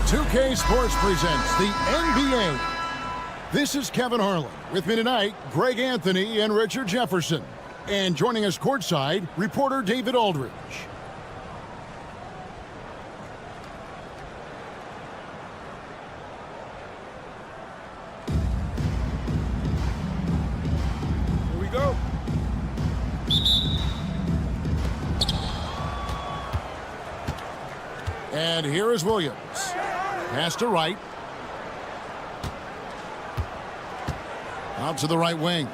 2K Sports presents the NBA. This is Kevin Harlan. With me tonight, Greg Anthony and Richard Jefferson. And joining us courtside, reporter David Aldridge. Here we go. And here is Williams. Pass to right. Out to the right wing.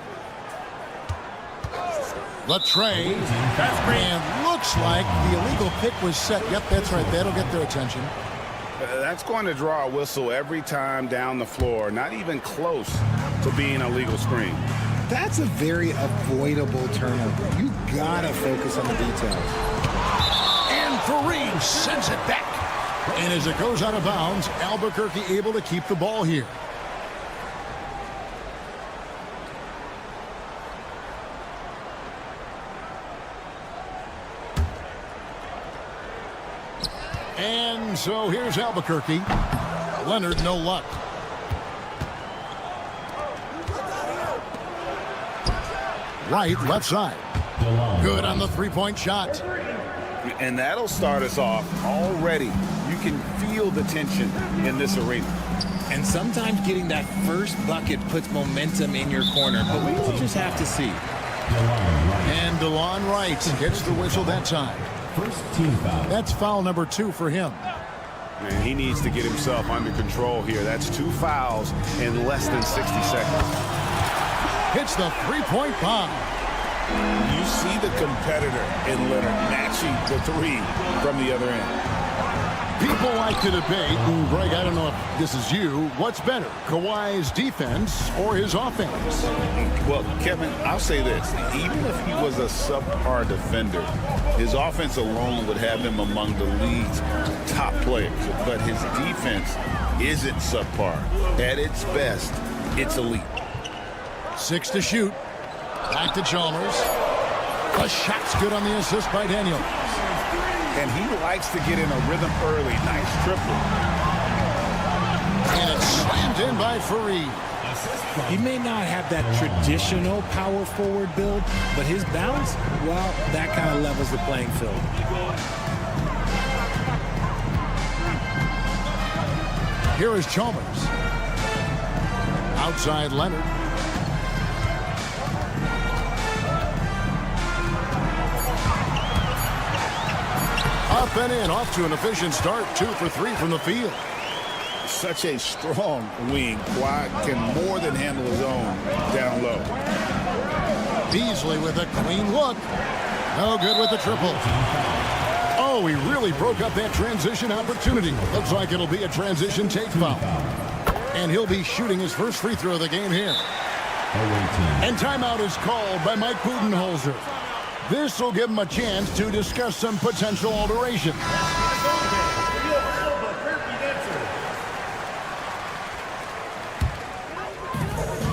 Latrey. That's great. And looks like the illegal pick was set. Yep, that's right. That'll get their attention. That's going to draw a whistle every time down the floor. Not even close to being a legal screen. That's a very avoidable turnover. You gotta focus on the details. And Fareed sends it back. And as it goes out of bounds, Albuquerque able to keep the ball here. And so here's Albuquerque. Leonard, no luck. Right, left side. Good on the three-point shot. And that'll start us off already. You can feel the tension in this arena. And sometimes getting that first bucket puts momentum in your corner, but we will just have to see. And DeLon Wright gets the whistle that time. First team foul. That's foul number 2 for him. And he needs to get himself under control here. That's 2 fouls in less than 60 seconds. Hits the three-point bomb. You see the competitor in Leonard matching the 3 from the other end. People like to debate, and Greg, I don't know if this is you, what's better, Kawhi's defense or his offense? Well, Kevin, I'll say this. Even if he was a subpar defender, his offense alone would have him among the league's top players. But his defense isn't subpar. At its best, it's elite. 6 to shoot. Back to Chalmers. The shot's good on the assist by Daniel. And he likes to get in a rhythm early. Nice triple. And it's slammed in by Fareed. He may not have that traditional power forward build, but his bounce, well, that kind of levels the playing field. Here is Chalmers. Outside Leonard. Up and in, off to an efficient start. 2 for 3 from the field. Such a strong wing. Kawhi can more than handle his own down low. Beasley with a clean look. No good with the triple. Oh, he really broke up that transition opportunity. Looks like it'll be a transition take foul. And he'll be shooting his first free throw of the game here. And timeout is called by Mike Budenholzer. This will give him a chance to discuss some potential alterations.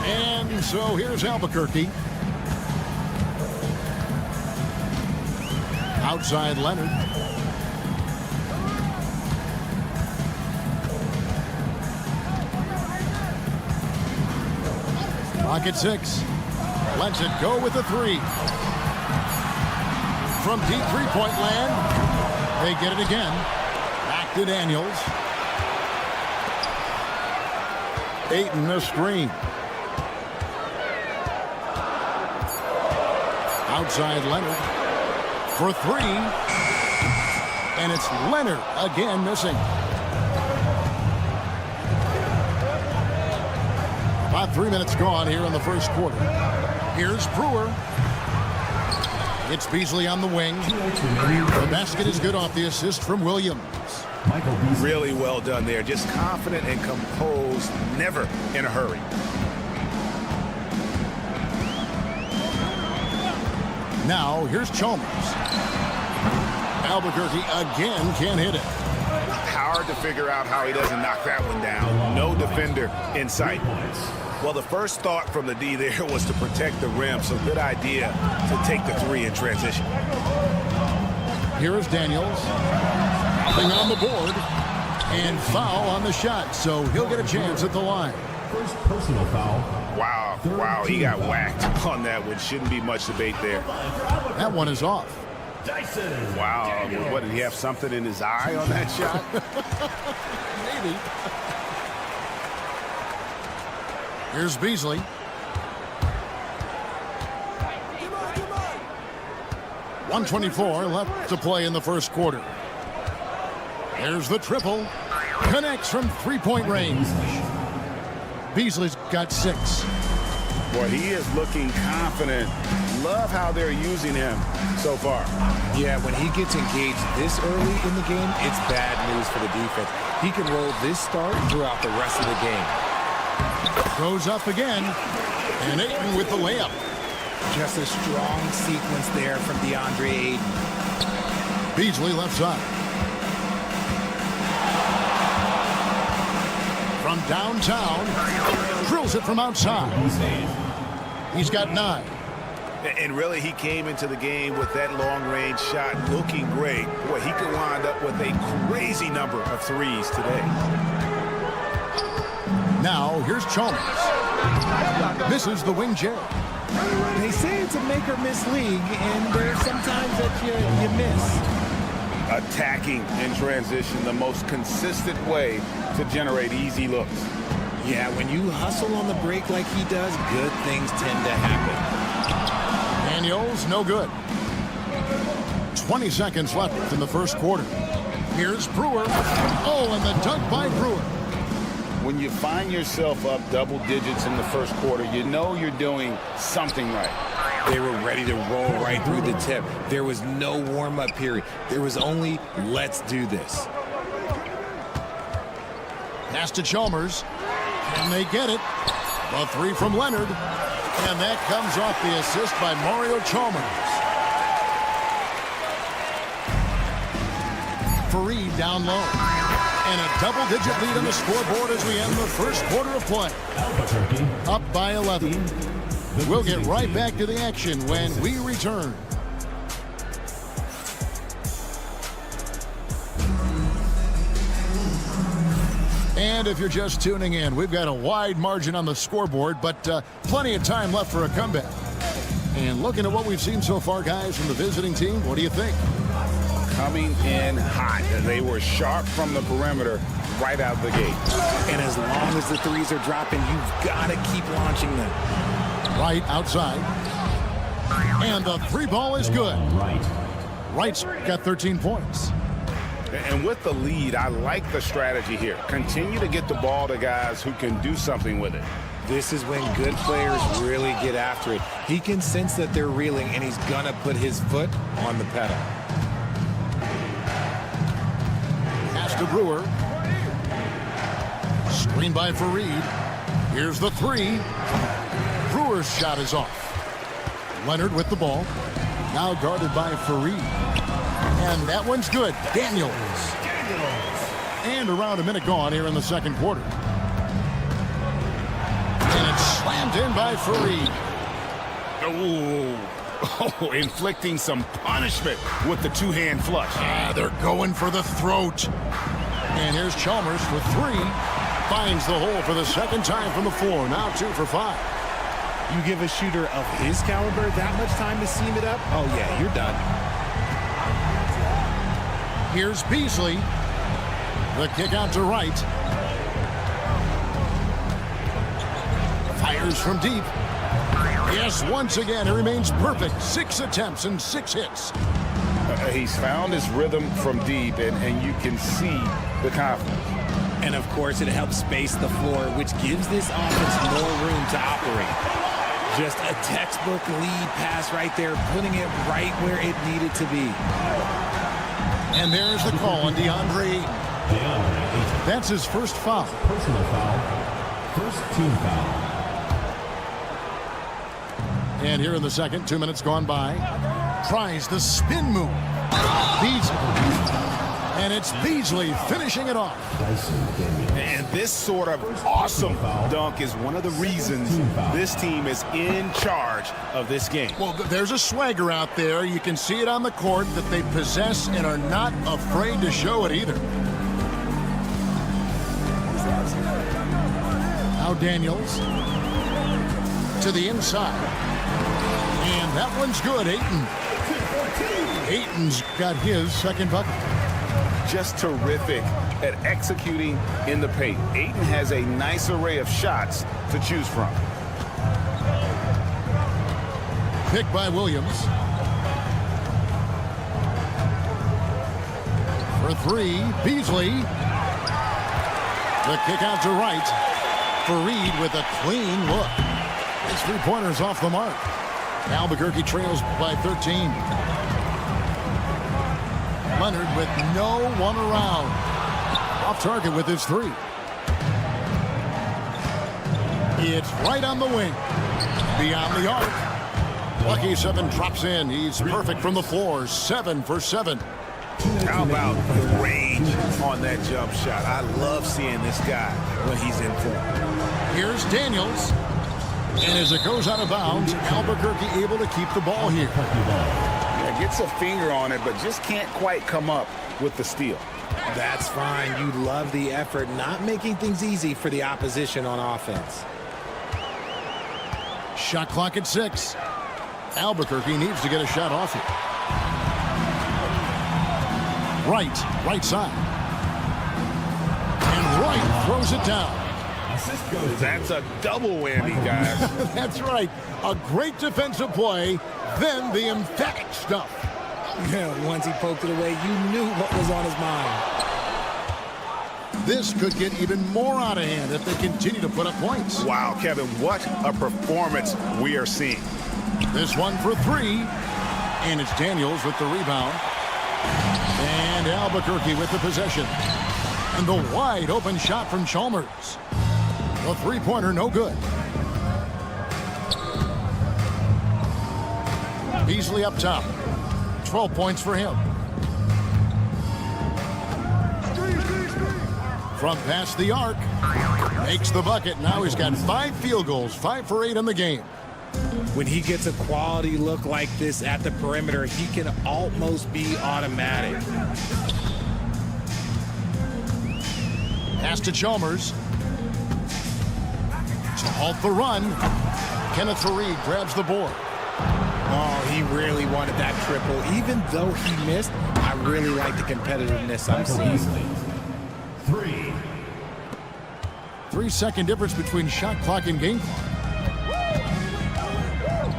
And so here's Albuquerque. Outside Leonard. Pocket 6. Lets it go with the 3. From deep three-point land, they get it again. Back to Daniels. Ayton the screen. Outside Leonard for 3. And it's Leonard again missing. About 3 minutes gone here in the first quarter. Here's Brewer. It's Beasley on the wing. The basket is good off the assist from Williams. Really well done there. Just confident and composed, never in a hurry. Now, here's Chalmers. Albuquerque again can't hit it. Hard to figure out how he doesn't knock that one down. No defender in sight. Well, the first thought from the D there was to protect the rim, so good idea to take the 3 in transition. Here is Daniels. Nothing on the board. And foul on the shot, so he'll get a chance at the line. First personal foul. Wow, he got whacked on that one. Shouldn't be much debate there. That one is off. Wow, what, did he have something in his eye on that shot? Maybe. Here's Beasley. .124 left to play in the first quarter. There's the triple. Connects from three-point range. Beasley's got 6. Boy, he is looking confident. Love how they're using him so far. Yeah, when he gets engaged this early in the game, it's bad news for the defense. He can roll this start throughout the rest of the game. Goes up again. And Ayton with the layup. Just a strong sequence there from DeAndre Ayton. Beasley left side. From downtown, drills it from outside. He's got 9. And really, he came into the game with that long-range shot looking great. Boy, he could wind up with a crazy number of threes today. Now, here's Chalmers. Misses the wing J. They say it's a make-or-miss league, and there's sometimes that you miss. Attacking in transition, the most consistent way to generate easy looks. Yeah, when you hustle on the break like he does, good things tend to happen. Daniels, no good. 20 seconds left in the first quarter. Here's Brewer. Oh, and the dunk by Brewer. When you find yourself up double digits in the first quarter, you know you're doing something right. They were ready to roll right through the tip. There was no warm-up period. There was only, let's do this. Pass to Chalmers. Can they get it? The 3 from Leonard. And that comes off the assist by Mario Chalmers. Fareed down low. And a double-digit lead on the scoreboard as we end the first quarter of play. Up by 11. We'll get right back to the action when we return. And if you're just tuning in, we've got a wide margin on the scoreboard, but plenty of time left for a comeback. And looking at what we've seen so far, guys, from the visiting team, what do you think? Coming in hot. They were sharp from the perimeter right out the gate. And as long as the threes are dropping, you've got to keep launching them. Right outside. And the 3 ball is good. Wright's got 13 points. And with the lead, I like the strategy here. Continue to get the ball to guys who can do something with it. This is when good players really get after it. He can sense that they're reeling, and he's going to put his foot on the pedal. Pass to Brewer. Screen by Fareed. Here's the 3. Brewer's shot is off. Leonard with the ball. Now guarded by Fareed. And that one's good. Daniels. And around a minute gone here in the second quarter. And it's slammed in by Fareed. Oh, inflicting some punishment with the 2-hand flush. They're going for the throat. And here's Chalmers for 3. Finds the hole for the second time from the floor. Now 2 for 5. You give a shooter of his caliber that much time to seam it up, oh yeah, you're done. Here's Beasley. The kick out to Wright. Fires from deep. Yes, once again, it remains perfect. 6 attempts and 6 hits. He's found his rhythm from deep, and you can see the confidence. And of course, it helps space the floor, which gives this offense more room to operate. Just a textbook lead pass right there, putting it right where it needed to be. And there's the call on DeAndre Ayton. That's his first foul. Personal foul. First team foul. And here in the second, 2 minutes gone by. Tries the spin move. Beats it. And it's It's Beasley finishing it off. And this sort of awesome dunk is one of the reasons this team is in charge of this game. Well, there's a swagger out there. You can see it on the court that they possess and are not afraid to show it either. Now Daniels to the inside. And that one's good, Ayton. Ayton's got his second bucket. Just terrific at executing in the paint. Ayton has a nice array of shots to choose from. Picked by Williams. For three, Beasley. The kick out to right. Fareed with a clean look. His three-pointer's off the mark. Albuquerque trails by 13. Leonard with no one around. Off target with his three. It's right on the wing. Beyond the arc. Lucky 7 drops in. He's perfect from the floor. 7 for 7. How about the range on that jump shot? I love seeing this guy when he's in form. Here's Daniels. And as it goes out of bounds, Albuquerque able to keep the ball here. Yeah, gets a finger on it, but just can't quite come up with the steal. That's fine. You love the effort, not making things easy for the opposition on offense. Shot clock at 6. Albuquerque needs to get a shot off here. Right side. And Wright throws it down. That's a double whammy, guys. That's right. A great defensive play, then the emphatic stuff. Yeah, once he poked it away, you knew what was on his mind. This could get even more out of hand if they continue to put up points. Wow, Kevin, what a performance we are seeing. This one for 3. And it's Daniels with the rebound. And Albuquerque with the possession. And the wide open shot from Chalmers. The three-pointer no good. Beasley up top. 12 points for him. From past the arc. Makes the bucket. Now he's got 5 field goals. 5 for 8 in the game. When he gets a quality look like this at the perimeter, he can almost be automatic. Pass to Chalmers. To halt the run. Kenneth Fareed grabs the board. Oh, he really wanted that triple. Even though he missed, I really like the competitiveness I'm seeing. 3. 3-second difference between shot clock and game clock.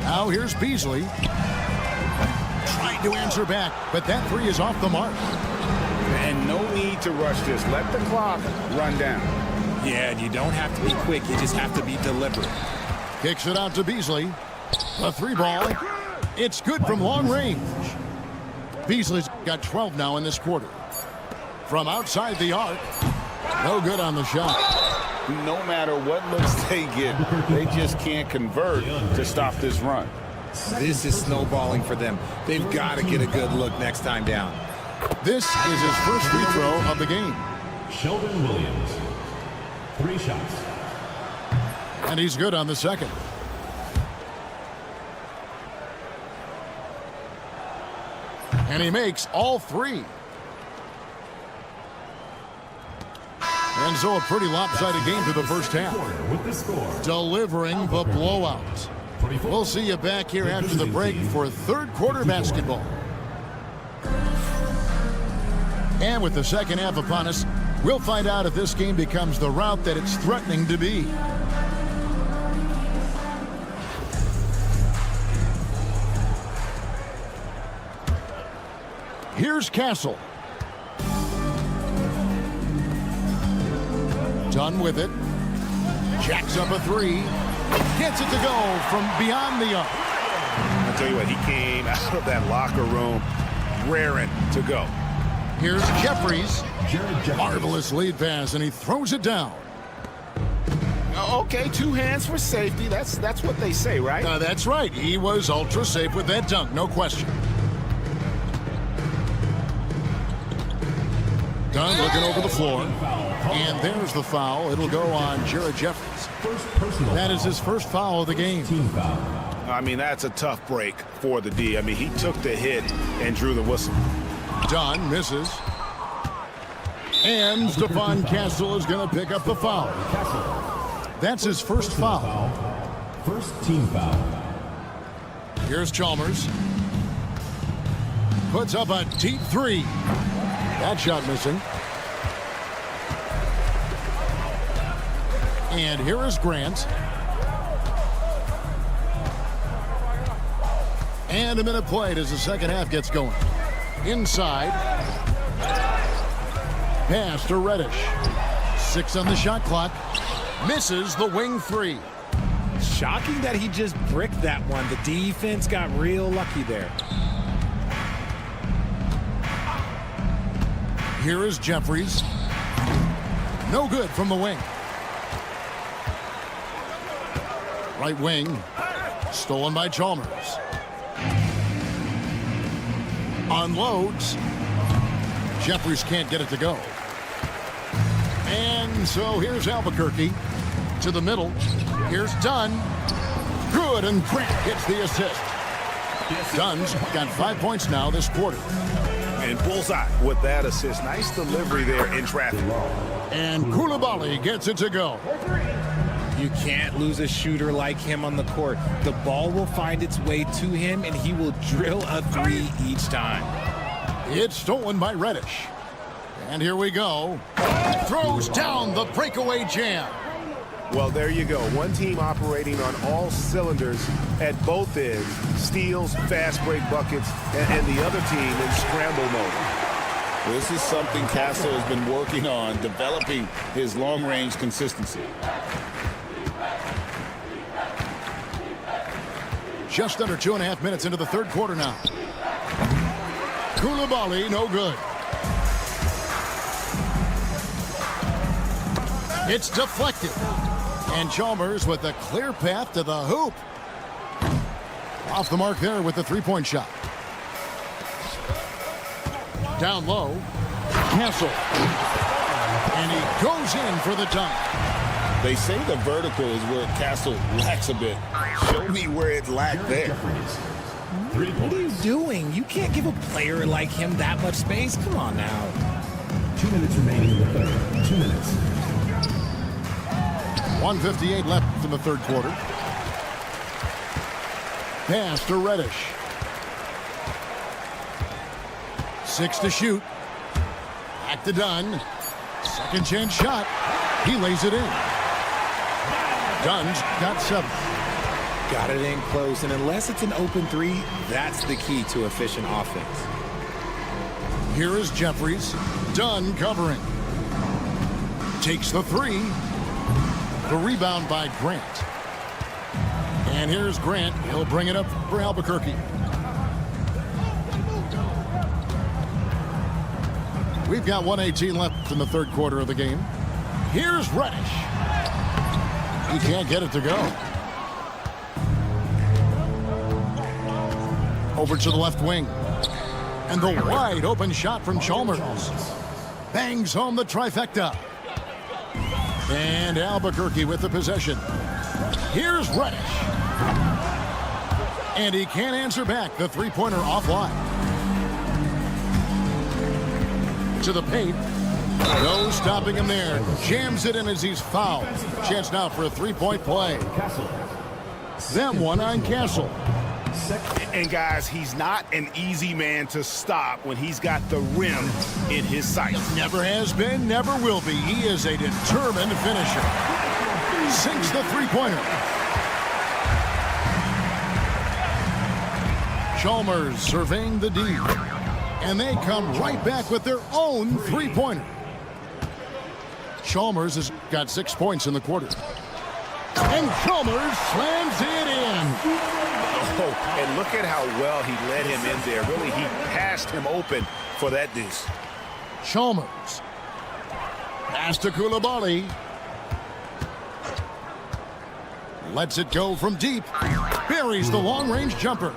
Now here's Beasley. Trying to answer back, but that 3 is off the mark. And no need to rush this. Let the clock run down. Yeah, and you don't have to be quick. You just have to be deliberate. Kicks it out to Beasley. The 3-ball. It's good from long range. Beasley's got 12 now in this quarter. From outside the arc. No good on the shot. No matter what looks they get, they just can't convert to stop this run. This is snowballing for them. They've got to get a good look next time down. This is his first free throw of the game. Sheldon Williams. 3 shots. And he's good on the second. And he makes all 3. And so a pretty lopsided game to the first half. With the score. Delivering the blowout. We'll see you back here after the break for third quarter basketball. And with the second half upon us, we'll find out if this game becomes the route that it's threatening to be. Here's Castle. Done with it. Jacks up a 3. Gets it to go from beyond the arc. I'll tell you what, he came out of that locker room raring to go. Here's Jeffries. Jeffries. Marvelous lead pass, and he throws it down. Okay, 2 hands for safety. That's what they say, right? That's right. He was ultra safe with that dunk, no question. Dunn looking over the floor. And there's the foul. It'll go on Jared Jeffries. That is his first foul of the game. I mean, that's a tough break for the D. I mean, he took the hit and drew the whistle. Dunn misses. And Stephon Castle is going to pick up the foul. That's his first foul. First team foul. Here's Chalmers. Puts up a deep three. That shot missing. And here is Grant. And a minute played as the second half gets going. Inside. Pass to Reddish. 6 on the shot clock. Misses the wing three. Shocking that he just bricked that one. The defense got real lucky there. Here is Jeffries. No good from the wing. Right wing. Stolen by Chalmers. Unloads. Jeffries can't get it to go. And so here's Albuquerque to the middle. Here's Dunn. Good, and Grant gets the assist. Dunn's got 5 points now this quarter. And bullseye with that assist. Nice delivery there in traffic. And Koulibaly gets it to go. You can't lose a shooter like him on the court. The ball will find its way to him, and he will drill a three each time. It's stolen by Reddish. And here we go. Throws down the breakaway jam. Well, there you go. One team operating on all cylinders at both ends. Steals, fast break buckets, and the other team in scramble mode. This is something Castle has been working on, developing his long-range consistency. Just under 2.5 minutes into the third quarter now. Koulibaly, no good. It's deflected. And Chalmers with a clear path to the hoop. Off the mark there with the three-point shot. Down low. Castle. And he goes in for the dunk. They say the vertical is where Castle lacks a bit. Show me where it lacked there. What are you doing? You can't give a player like him that much space. Come on now. 2 minutes remaining in the third. 2 minutes. 1:58 left in the third quarter. Pass to Reddish. 6 to shoot. Back to Dunn. Second chance shot. He lays it in. Dunn's got 7. Got it in close, and unless it's an open three, that's the key to efficient offense. Here is Jeffries. Dunn covering. Takes the three. The rebound by Grant. And here's Grant. He'll bring it up for Albuquerque. We've got 1:18 left in the third quarter of the game. Here's Reddish. He can't get it to go. Over to the left wing. And the wide open shot from Chalmers. Bangs home the trifecta. And Albuquerque with the possession. Here's Reddish. And he can't answer back. The three-pointer offline. To the paint. No stopping him there. Jams it in as he's fouled. Chance now for a three-point play. That one on Castle. And guys, he's not an easy man to stop when he's got the rim in his sights. Never has been, never will be. He is a determined finisher. Sinks the three-pointer. Chalmers surveying the D. And they come right back with their own three-pointer. Chalmers has got 6 points in the quarter. And Chalmers slams it in. Oh, and look at how well he led him in there. Really, he passed him open for that deuce. Chalmers. Pass to Koulibaly. Lets it go from deep. Buries the long-range jumper.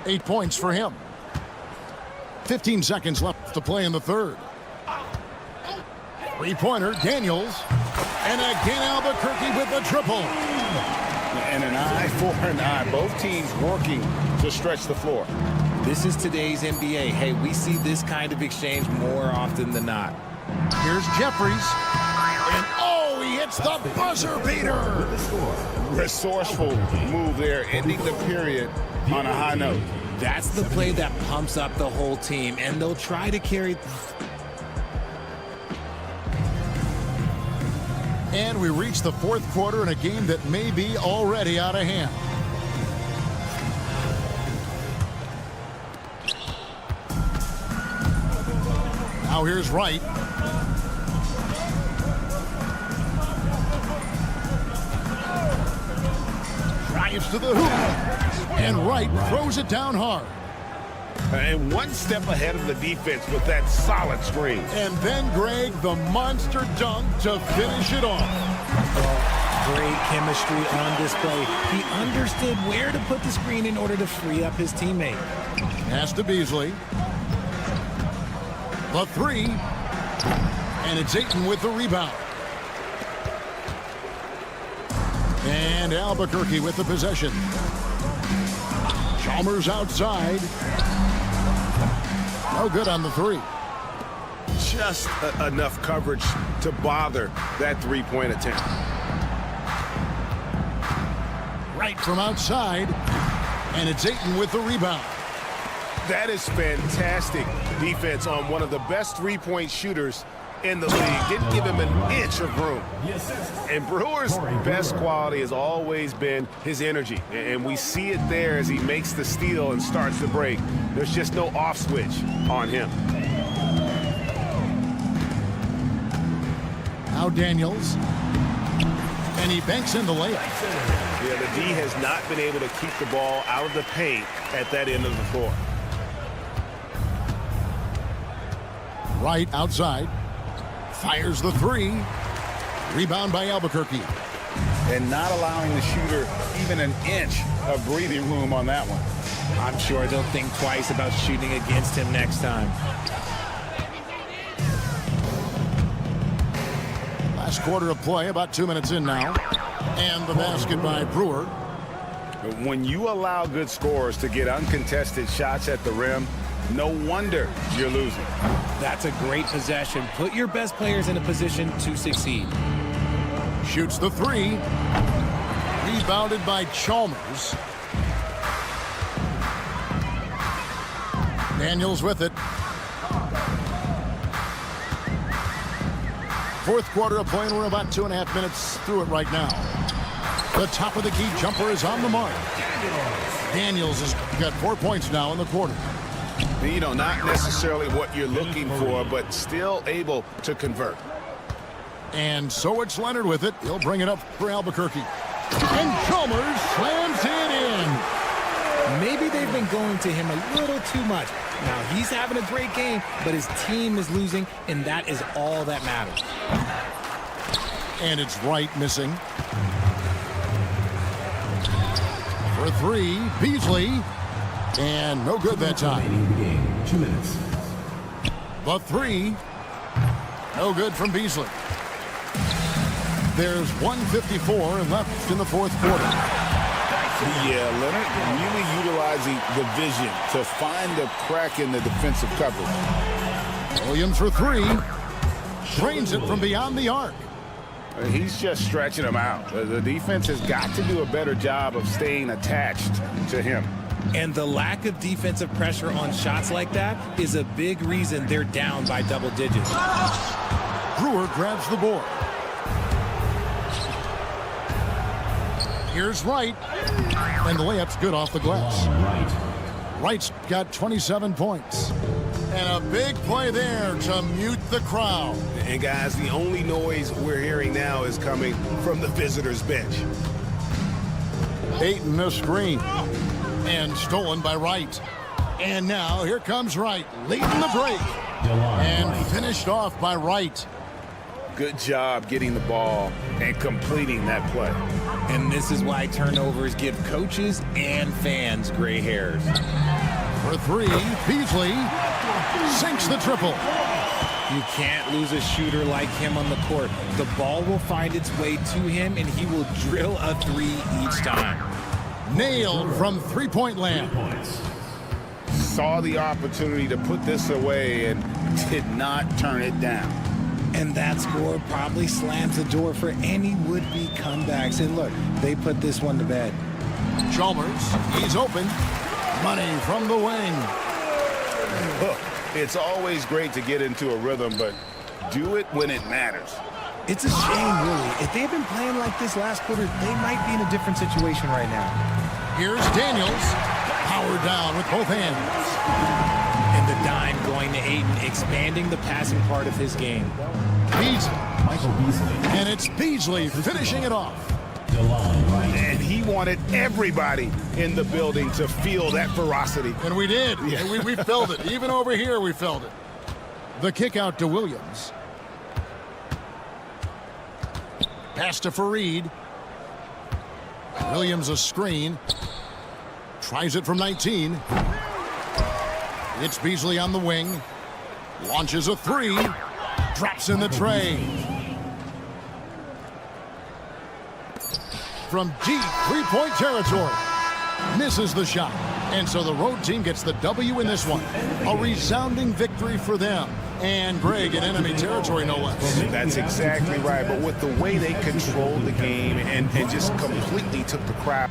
8 points for him. 15 seconds left to play in the third. Three-pointer, Daniels. And again, Albuquerque with the triple. And an eye for an eye. Both teams working to stretch the floor. This is today's NBA. Hey, we see this kind of exchange more often than not. Here's Jeffries. And oh, he hits the buzzer beater. Resourceful move there, ending the period on a high note. That's the play that pumps up the whole team, and they'll try to carry. And we reach the fourth quarter in a game that may be already out of hand. Now here's Wright. Drives to the hoop. And Wright throws it down hard. And one step ahead of the defense with that solid screen. And then, Greg, the monster dunk to finish it off. Great chemistry on display. He understood where to put the screen in order to free up his teammate. Pass to Beasley. The three. And it's Ayton with the rebound. And Albuquerque with the possession. Chalmers outside. No good on the three. Just enough coverage to bother that three-point attempt. Right from outside. And it's Ayton with the rebound. That is fantastic defense on one of the best three-point shooters in the league. Didn't give him an inch of room. And Brewer's best quality has always been his energy. And we see it there as he makes the steal and starts the break. There's just no off switch on him. Now Daniels. And he banks in the layup. Yeah, the D has not been able to keep the ball out of the paint at that end of the floor. Right outside. Fires the three. Rebound by Albuquerque. And not allowing the shooter even an inch of breathing room on that one. I'm sure they'll think twice about shooting against him next time. Last quarter of play, about 2 minutes in now. And the basket by Brewer. When you allow good scorers to get uncontested shots at the rim, no wonder you're losing. That's a great possession. Put your best players in a position to succeed. Shoots the three. Rebounded by Chalmers. Daniels with it. Fourth quarter of play, and we're about 2.5 minutes through it right now. The top of the key jumper is on the mark. Daniels has got 4 points now in the quarter. You know, not necessarily what you're looking for, but still able to convert. And so it's Leonard with it. He'll bring it up for Albuquerque. And Chalmers slams it in. Maybe they've been going to him a little too much. Now, he's having a great game, but his team is losing, and that is all that matters. And it's Wright missing. For three, Beasley. And no good that time. 2 minutes. The three. No good from Beasley. There's 1:54 left in the fourth quarter. Yeah, Leonard really utilizing the vision to find the crack in the defensive coverage. Williams for three. Drains it from beyond the arc. He's just stretching him out. The defense has got to do a better job of staying attached to him. And the lack of defensive pressure on shots like that is a big reason they're down by double digits. Brewer grabs the board. Here's Wright. And the layup's good off the glass. Wright's got 27 points. And a big play there to mute the crowd. And guys, the only noise we're hearing now is coming from the visitors' bench. Ayton the screen. And stolen by Wright. And now here comes Wright, leading the break. And finished off by Wright. Good job getting the ball and completing that play. And this is why turnovers give coaches and fans gray hairs. For three, Beasley sinks the triple. You can't lose a shooter like him on the court. The ball will find its way to him, and he will drill a three each time. Nailed from three-point land. Saw the opportunity to put this away and did not turn it down. And that score probably slams the door for any would-be comebacks. And look, they put this one to bed. Chalmers, he's open. Money from the wing. Look, it's always great to get into a rhythm, but do it when it matters. It's a shame, really. If they had been playing like this last quarter, they might be in a different situation right now. Here's Daniels. Powered down with both hands. And the dime going to Ayton, expanding the passing part of his game. Beasley. Michael Beasley. And it's Beasley finishing it off. DeLon Wright. And he wanted everybody in the building to feel that ferocity. And we did. Yeah. And we felt it. Even over here, we felt it. The kick out to Williams. Pass to Fareed. Williams a screen. Tries it from 19. It's Beasley on the wing. Launches a three. Drops in the tray. From deep three-point territory. Misses the shot. And so the road team gets the W in this one. A resounding victory for them. And Greg in enemy territory, no less. That's exactly right. But with the way they controlled the game and just completely took the crowd.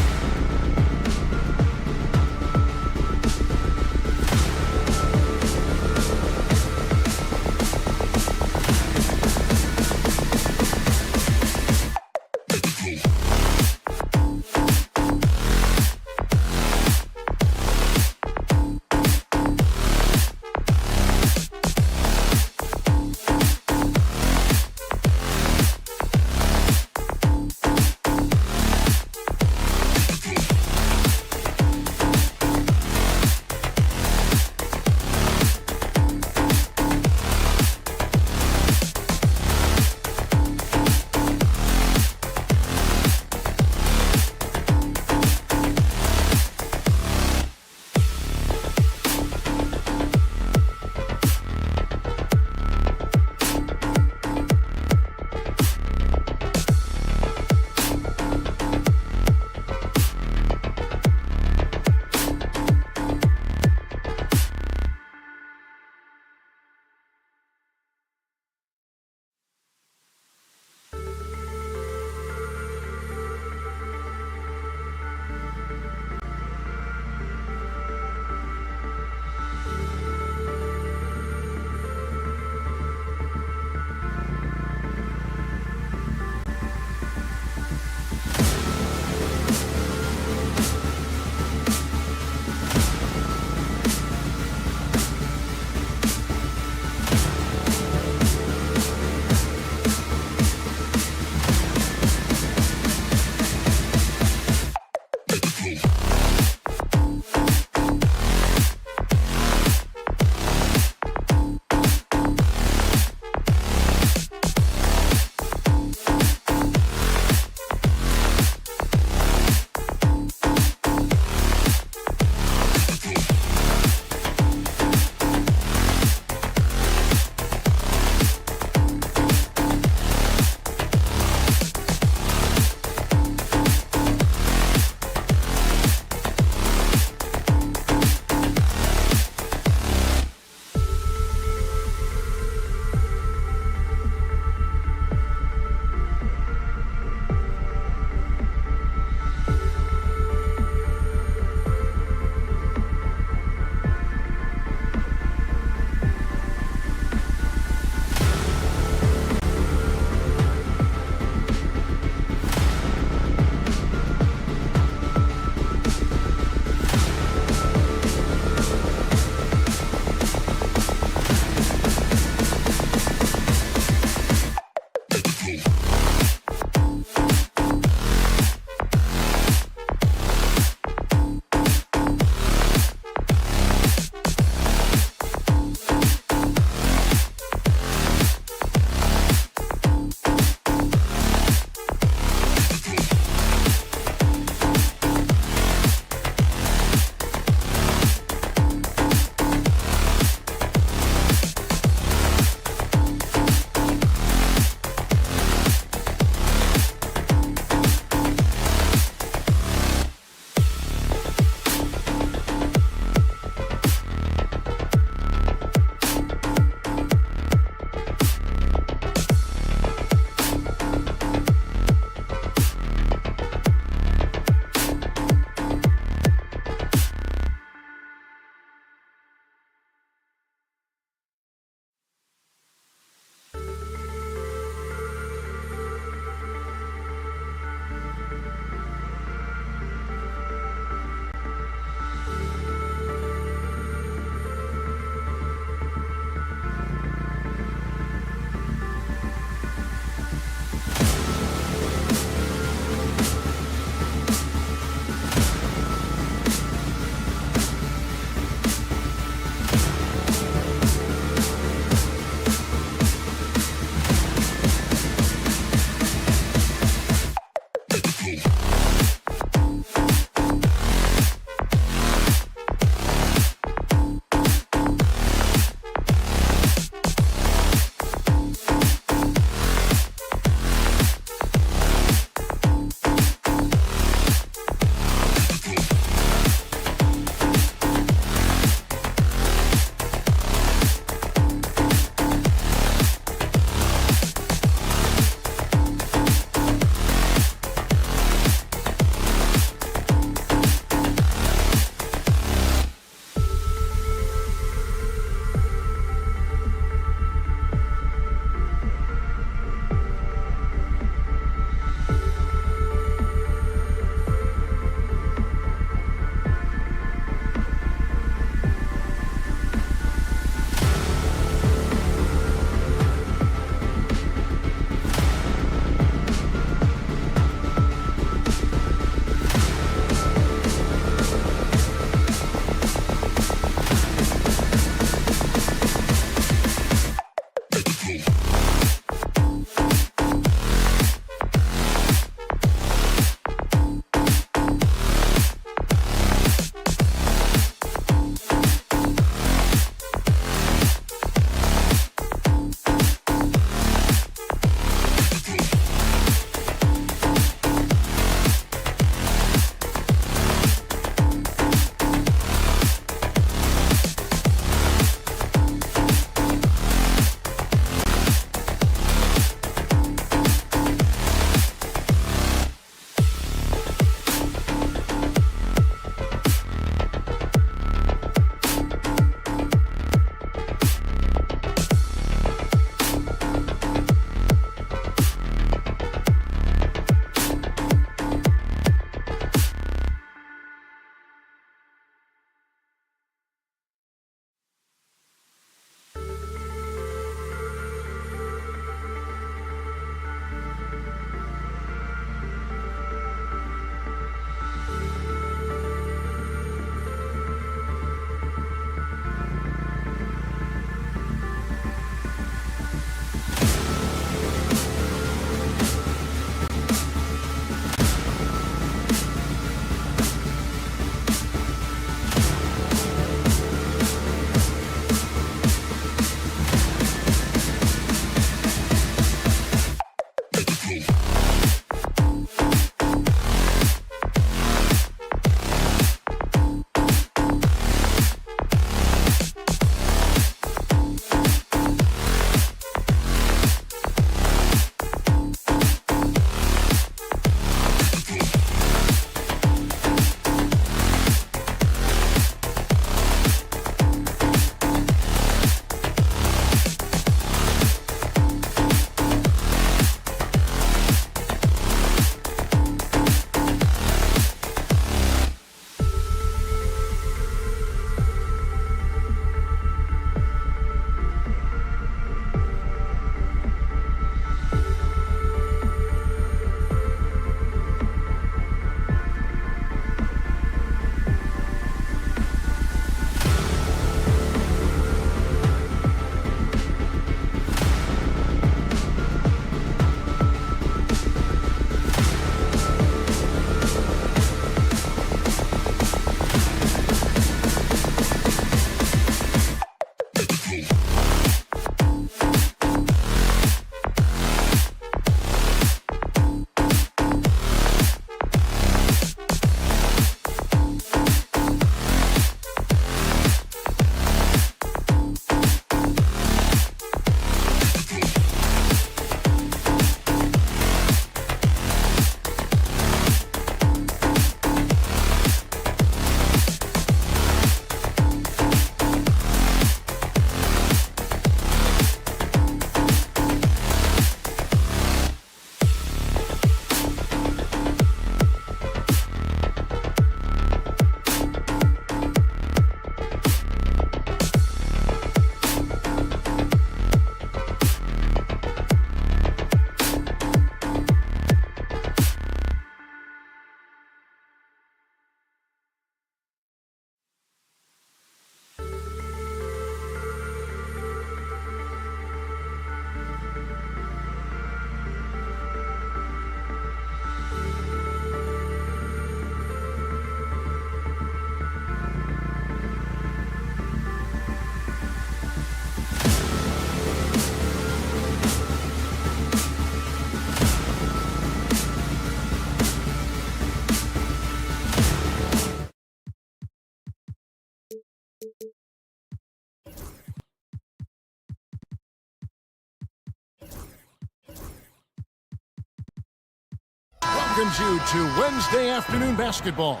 welcomes you to Wednesday afternoon basketball.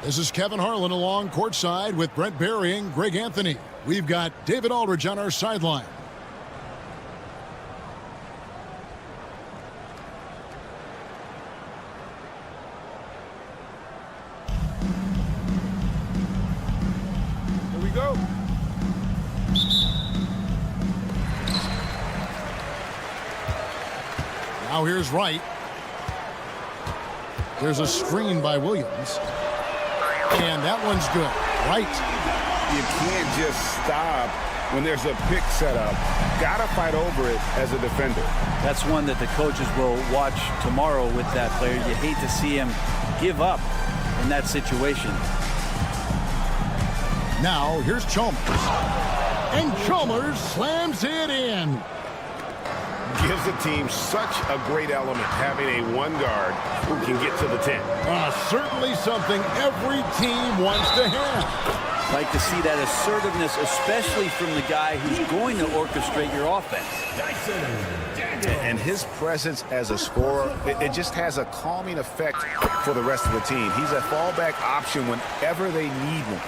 This is Kevin Harlan along courtside with Brent Berry and Greg Anthony. We've got David Aldridge on our sideline. Here we go. Now here's Wright. There's a screen by Williams. And that one's good. Wright. You can't just stop when there's a pick set up. Got to fight over it as a defender. That's one that the coaches will watch tomorrow with that player. You hate to see him give up in that situation. Now here's Chalmers. And Chalmers slams it in. Gives the team such a great element having a one guard who can get to the 10. Certainly something every team wants to have. Like to see that assertiveness, especially from the guy who's going to orchestrate your offense. And his presence as a scorer, it just has a calming effect for the rest of the team. He's a fallback option whenever they need one.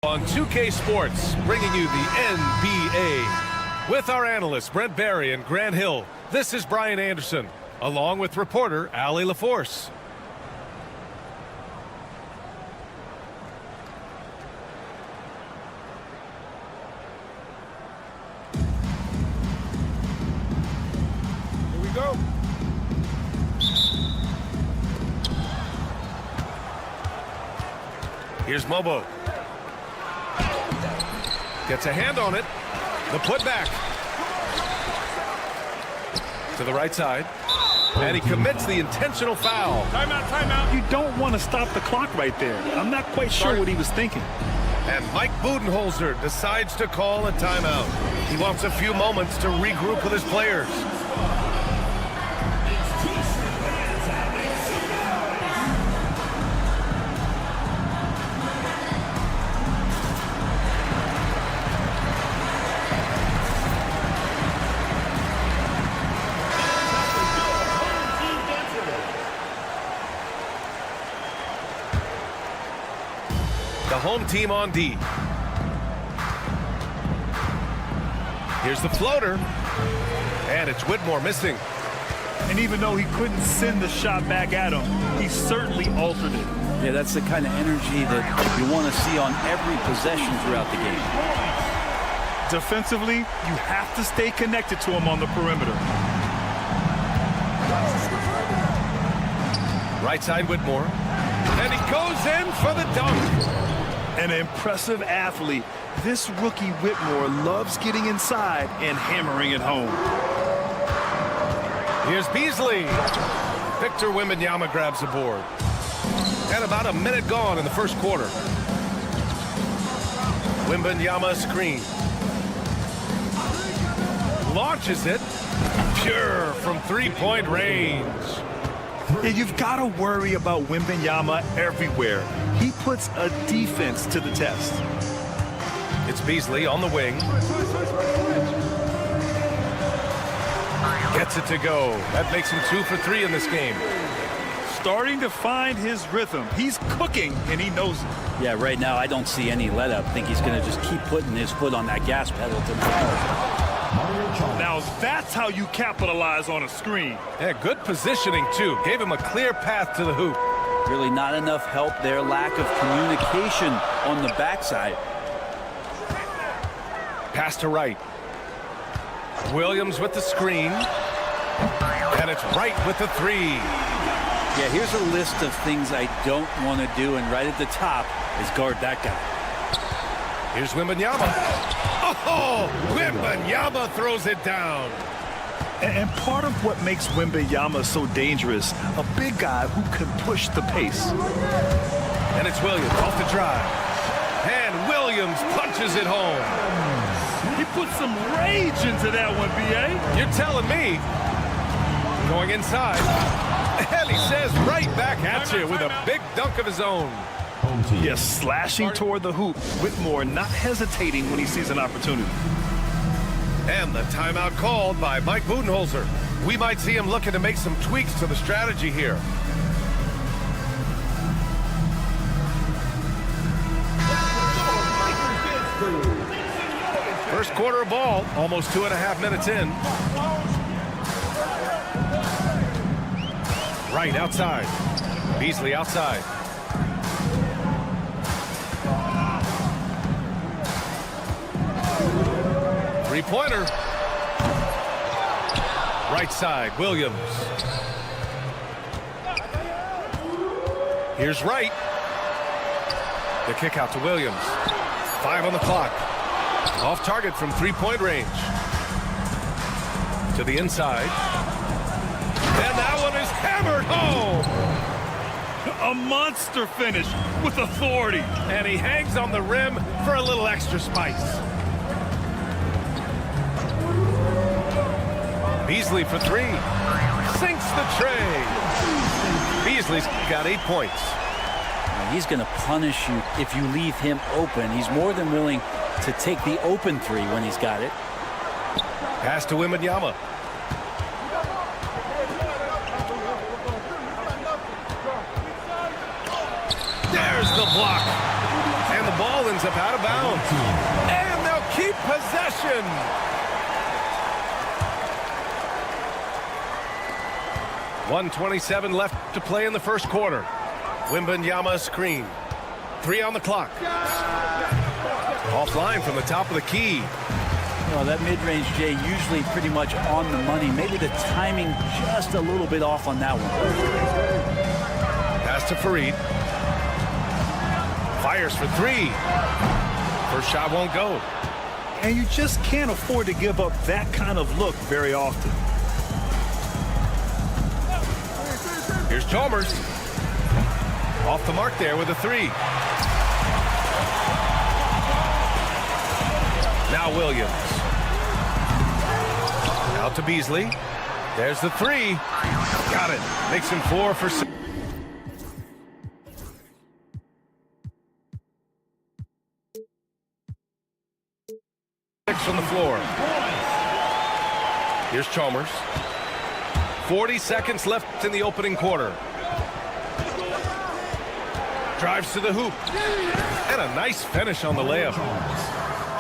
On 2K Sports, bringing you the NBA. With our analysts, Brent Barry and Grant Hill, this is Brian Anderson, along with reporter Allie LaForce. Here we go. Here's Mobo. Gets a hand on it. The putback. To the right side. And he commits the intentional foul. Timeout, timeout. You don't want to stop the clock right there. I'm not quite sure what he was thinking. And Mike Budenholzer decides to call a timeout. He wants a few moments to regroup with his players. The home team on D. Here's the floater. And it's Whitmore missing. And even though he couldn't send the shot back at him, he certainly altered it. Yeah, that's the kind of energy that you want to see on every possession throughout the game. Defensively, you have to stay connected to him on the perimeter. Right side Whitmore. And he goes in for the dunk. An impressive athlete. This rookie Whitmore loves getting inside and hammering it home. Here's Beasley. Victor Wembanyama grabs the board. And about a minute gone in the first quarter. Wembanyama screen. Launches it. Pure from three-point range. Yeah, you've got to worry about Wembanyama everywhere. He puts a defense to the test. It's Beasley on the wing. Gets it to go. That makes him 2 for 3 in this game. Starting to find his rhythm. He's cooking, and he knows it. Yeah, right now I don't see any let-up. I think he's going to just keep putting his foot on that gas pedal to the Now that's how you capitalize on a screen. Yeah, good positioning, too. Gave him a clear path to the hoop. Really not enough help there. Lack of communication on the backside. Pass to right. Williams with the screen. And it's right with the three. Yeah, here's a list of things I don't want to do, and right at the top is guard that guy. Here's Wembanyama. Oh, Wembanyama throws it down. And part of what makes Wembanyama so dangerous, a big guy who can push the pace. And it's Williams off the drive. And Williams punches it home. He put some rage into that one, B.A. You're telling me. Going inside. And he says right back at you with a big dunk of his own. Yes, slashing toward the hoop. Whitmore not hesitating when he sees an opportunity. And the timeout called by Mike Budenholzer. We might see him looking to make some tweaks to the strategy here. First quarter of ball, almost 2.5 minutes in. Right outside. Beasley outside. Three-pointer. Right side, Williams. Here's Wright. The kick out to Williams. 5 on the clock. Off target from three-point range. To the inside. And that one is hammered home. A monster finish with authority. And he hangs on the rim for a little extra spice. Beasley for 3. Sinks the tray. Beasley's got 8 points. He's going to punish you if you leave him open. He's more than willing to take the open three when he's got it. Pass to Wembanyama. There's the block. And the ball ends up out of bounds. And they'll keep possession. .127 left to play in the first quarter. Wembanyama screen. 3 on the clock. Offline from the top of the key. Well, that mid-range, Jay, usually pretty much on the money. Maybe the timing just a little bit off on that one. Pass to Fareed. Fires for 3. First shot won't go. And you just can't afford to give up that kind of look very often. Here's Chalmers. Off the mark there with a 3. Now Williams. Out to Beasley. There's the 3. Got it. Makes him 4 for 6. On the floor. Here's Chalmers. 40 seconds left in the opening quarter. Drives to the hoop. And a nice finish on the layup.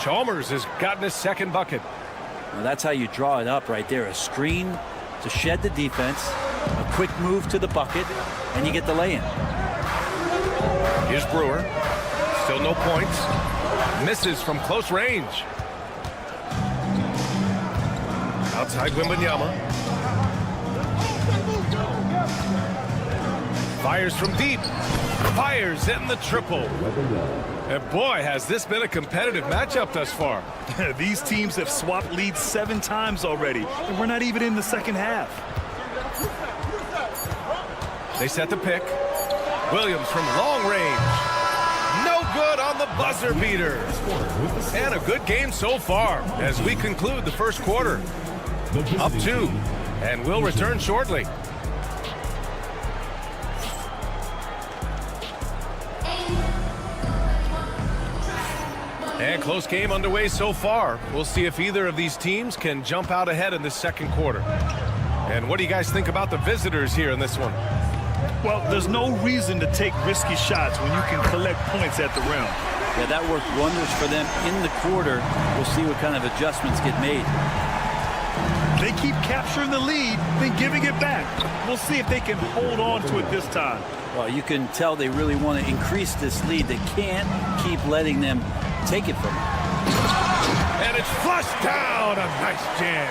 Chalmers has gotten his second bucket. Well, that's how you draw it up right there. A screen to shed the defense, a quick move to the bucket, and you get the lay-in. Here's Brewer. Still no points. Misses from close range. Outside Wembanyama. Fires from deep. Fires in the triple. And boy, has this been a competitive matchup thus far. These teams have swapped leads 7 times already, and we're not even in the second half. They set the pick. Williams from long range. No good on the buzzer beater. And a good game so far as we conclude the first quarter. Up 2, and we'll return shortly. And close game underway so far. We'll see if either of these teams can jump out ahead in this second quarter. And what do you guys think about the visitors here in this one? Well, there's no reason to take risky shots when you can collect points at the rim. Yeah, that worked wonders for them in the quarter. We'll see what kind of adjustments get made. They keep capturing the lead, then giving it back. We'll see if they can hold on to it this time. Well, you can tell they really want to increase this lead. They can't keep letting them take it from them. And it's flushed down. A nice jam.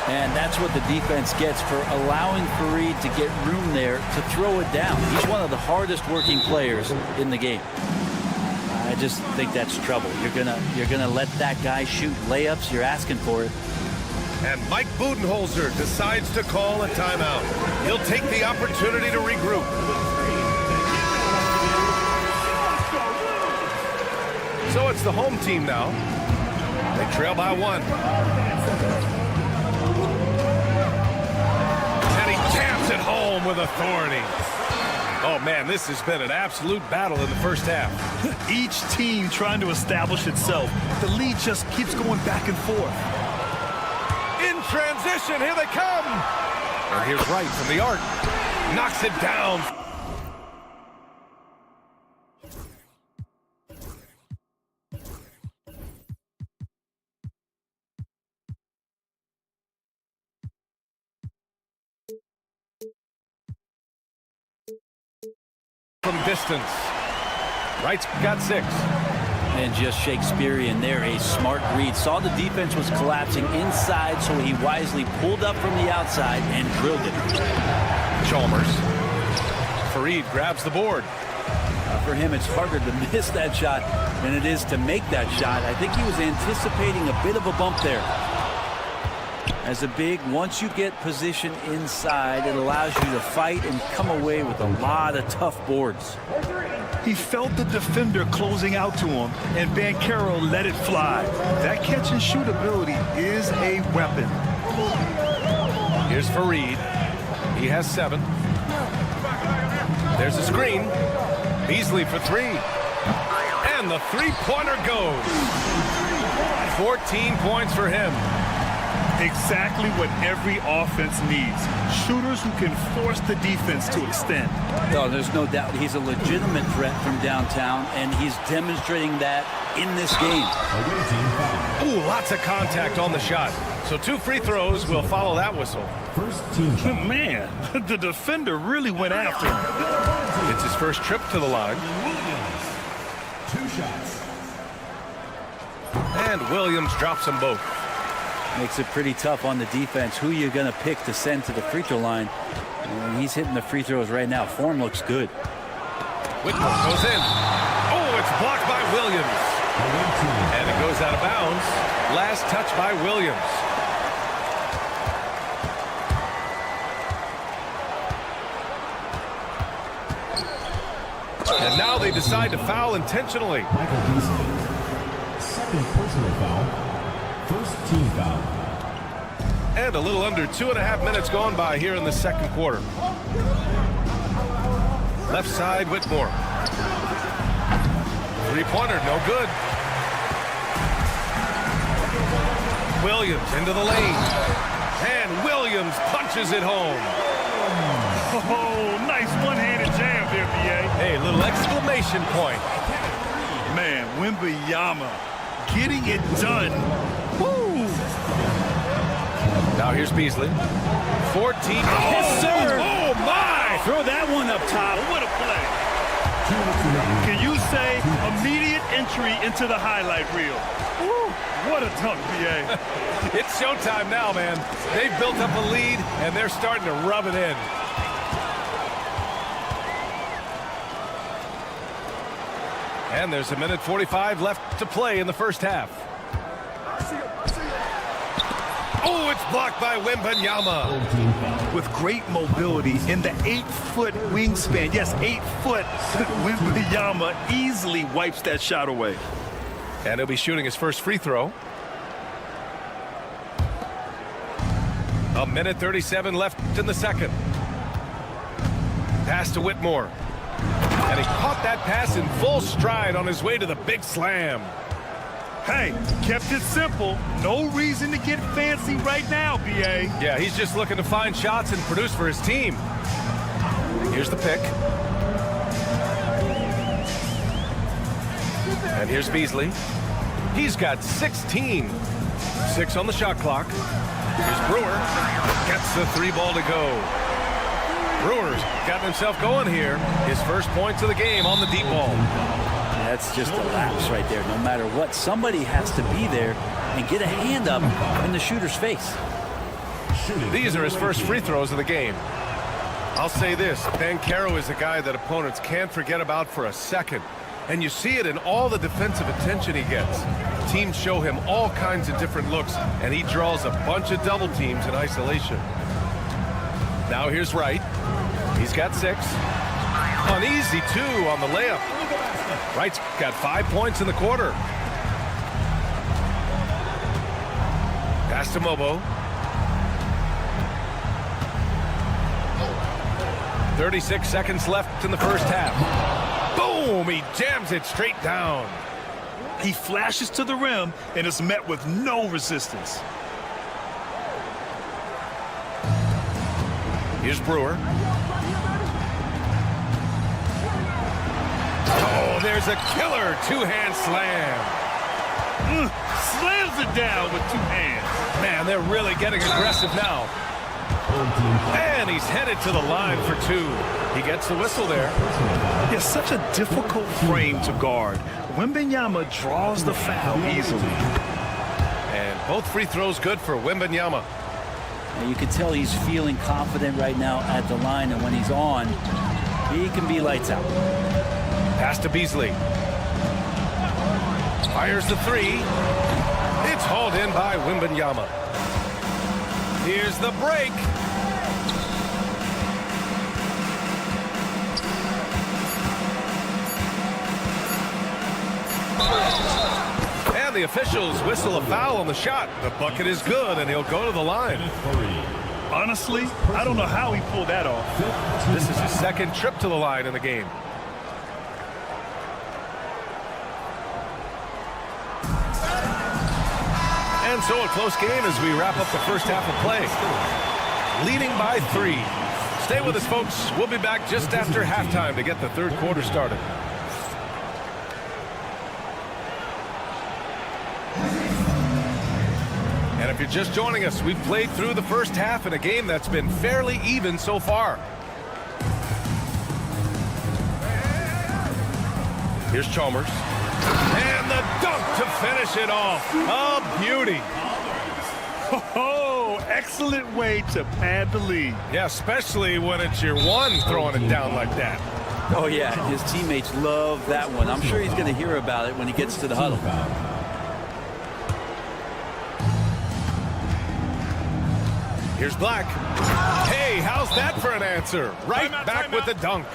And that's what the defense gets for allowing Fareed to get room there to throw it down. He's one of the hardest working players in the game. I just think that's trouble. You're gonna let that guy shoot layups. You're asking for it. And Mike Budenholzer decides to call a timeout. He'll take the opportunity to regroup. So it's the home team now. They trail by 1. And he jams it home with authority. Oh, man, this has been an absolute battle in the first half. Each team trying to establish itself. The lead just keeps going back and forth. In transition, here they come. And here's Wright from the arc. Knocks it down. From distance. Wright's got 6. And just Shakespearean there, a smart read. Saw the defense was collapsing inside, so he wisely pulled up from the outside and drilled it. Chalmers. Fareed grabs the board. For him, it's harder to miss that shot than it is to make that shot. I think he was anticipating a bit of a bump there. As a big, once you get position inside, it allows you to fight and come away with a lot of tough boards. He felt the defender closing out to him, and Banchero let it fly. That catch-and-shoot ability is a weapon. Here's Fareed. He has 7. There's a screen. Beasley for 3. And the three-pointer goes. 14 points for him. Exactly what every offense needs. Shooters who can force the defense to extend. No, there's no doubt he's a legitimate threat from downtown, and he's demonstrating that in this game. Ooh, lots of contact on the shot. So 2 free throws will follow that whistle. First team foul. Man, the defender really went after him. It's his first trip to the line. Williams. 2 shots. And Williams drops them both. Makes it pretty tough on the defense. Who you're going to pick to send to the free throw line? And he's hitting the free throws right now. Form looks good. Whitmore goes in. Oh, it's blocked by Williams. And it goes out of bounds. Last touch by Williams. And now they decide to foul intentionally. Michael Beasley. Second personal foul. First team foul. And a little under 2.5 minutes gone by here in the second quarter. Left side, Whitmore. Three-pointer, no good. Williams into the lane. And Williams punches it home. Oh, nice one-handed jam there, B.A. Hey, little exclamation point. Man, Wembanyama getting it done. Woo! Now here's Beasley. 14. Yes, sir. Oh, my! Throw that one up top. What a play. Can you say immediate entry into the highlight reel? Woo! What a dunk, B.A. It's showtime now, man. They've built up a lead, and they're starting to rub it in. And there's 1:45 left to play in the first half. Oh, it's blocked by Wembanyama. With great mobility in the 8-foot wingspan. Yes, 8 foot. Wembanyama easily wipes that shot away. And he'll be shooting his first free throw. 1:37 left in the second. Pass to Whitmore. And he caught that pass in full stride on his way to the big slam. Hey, kept it simple. No reason to get fancy right now, B.A. Yeah, he's just looking to find shots and produce for his team. Here's the pick. And here's Beasley. He's got 16. 6 on the shot clock. Here's Brewer. Gets the 3 ball to go. Brewer's gotten himself going here. His first points of the game on the deep ball. That's just a lapse right there. No matter what, somebody has to be there and get a hand up in the shooter's face. These are his first free throws of the game. I'll say this, Banchero is a guy that opponents can't forget about for a second. And you see it in all the defensive attention he gets. Teams show him all kinds of different looks, and he draws a bunch of double teams in isolation. Now here's Wright. He's got 6. An easy 2 on the layup. Wright's got 5 points in the quarter. Pass to Mobo. 36 seconds left in the first half. Boom! He jams it straight down. He flashes to the rim and is met with no resistance. Here's Brewer. Oh, there's a killer 2-hand slam. Slams it down with 2 hands. Man, they're really getting aggressive now. And he's headed to the line for 2. He gets the whistle there. It's such a difficult frame to guard. Wembanyama draws the foul easily. And both free throws good for Wembanyama. And you can tell he's feeling confident right now at the line, and when he's on, he can be lights out. Pass to Beasley. Fires the 3. It's hauled in by Wembanyama. Here's the break. And the officials whistle a foul on the shot. The bucket is good, and he'll go to the line. Honestly, I don't know how he pulled that off. This is his second trip to the line in the game. And so a close game as we wrap up the first half of play. Leading by 3. Stay with us, folks. We'll be back just after halftime to get the third quarter started. And if you're just joining us, we've played through the first half in a game that's been fairly even so far. Here's Chalmers. And the dunk to finish it off. A beauty. Oh, excellent way to pad the lead. Yeah, especially when it's your one throwing it down like that. Oh, yeah, his teammates love that one. I'm sure he's going to hear about it when he gets to the huddle. Here's Black. Hey, how's that for an answer? Right back with the dunk.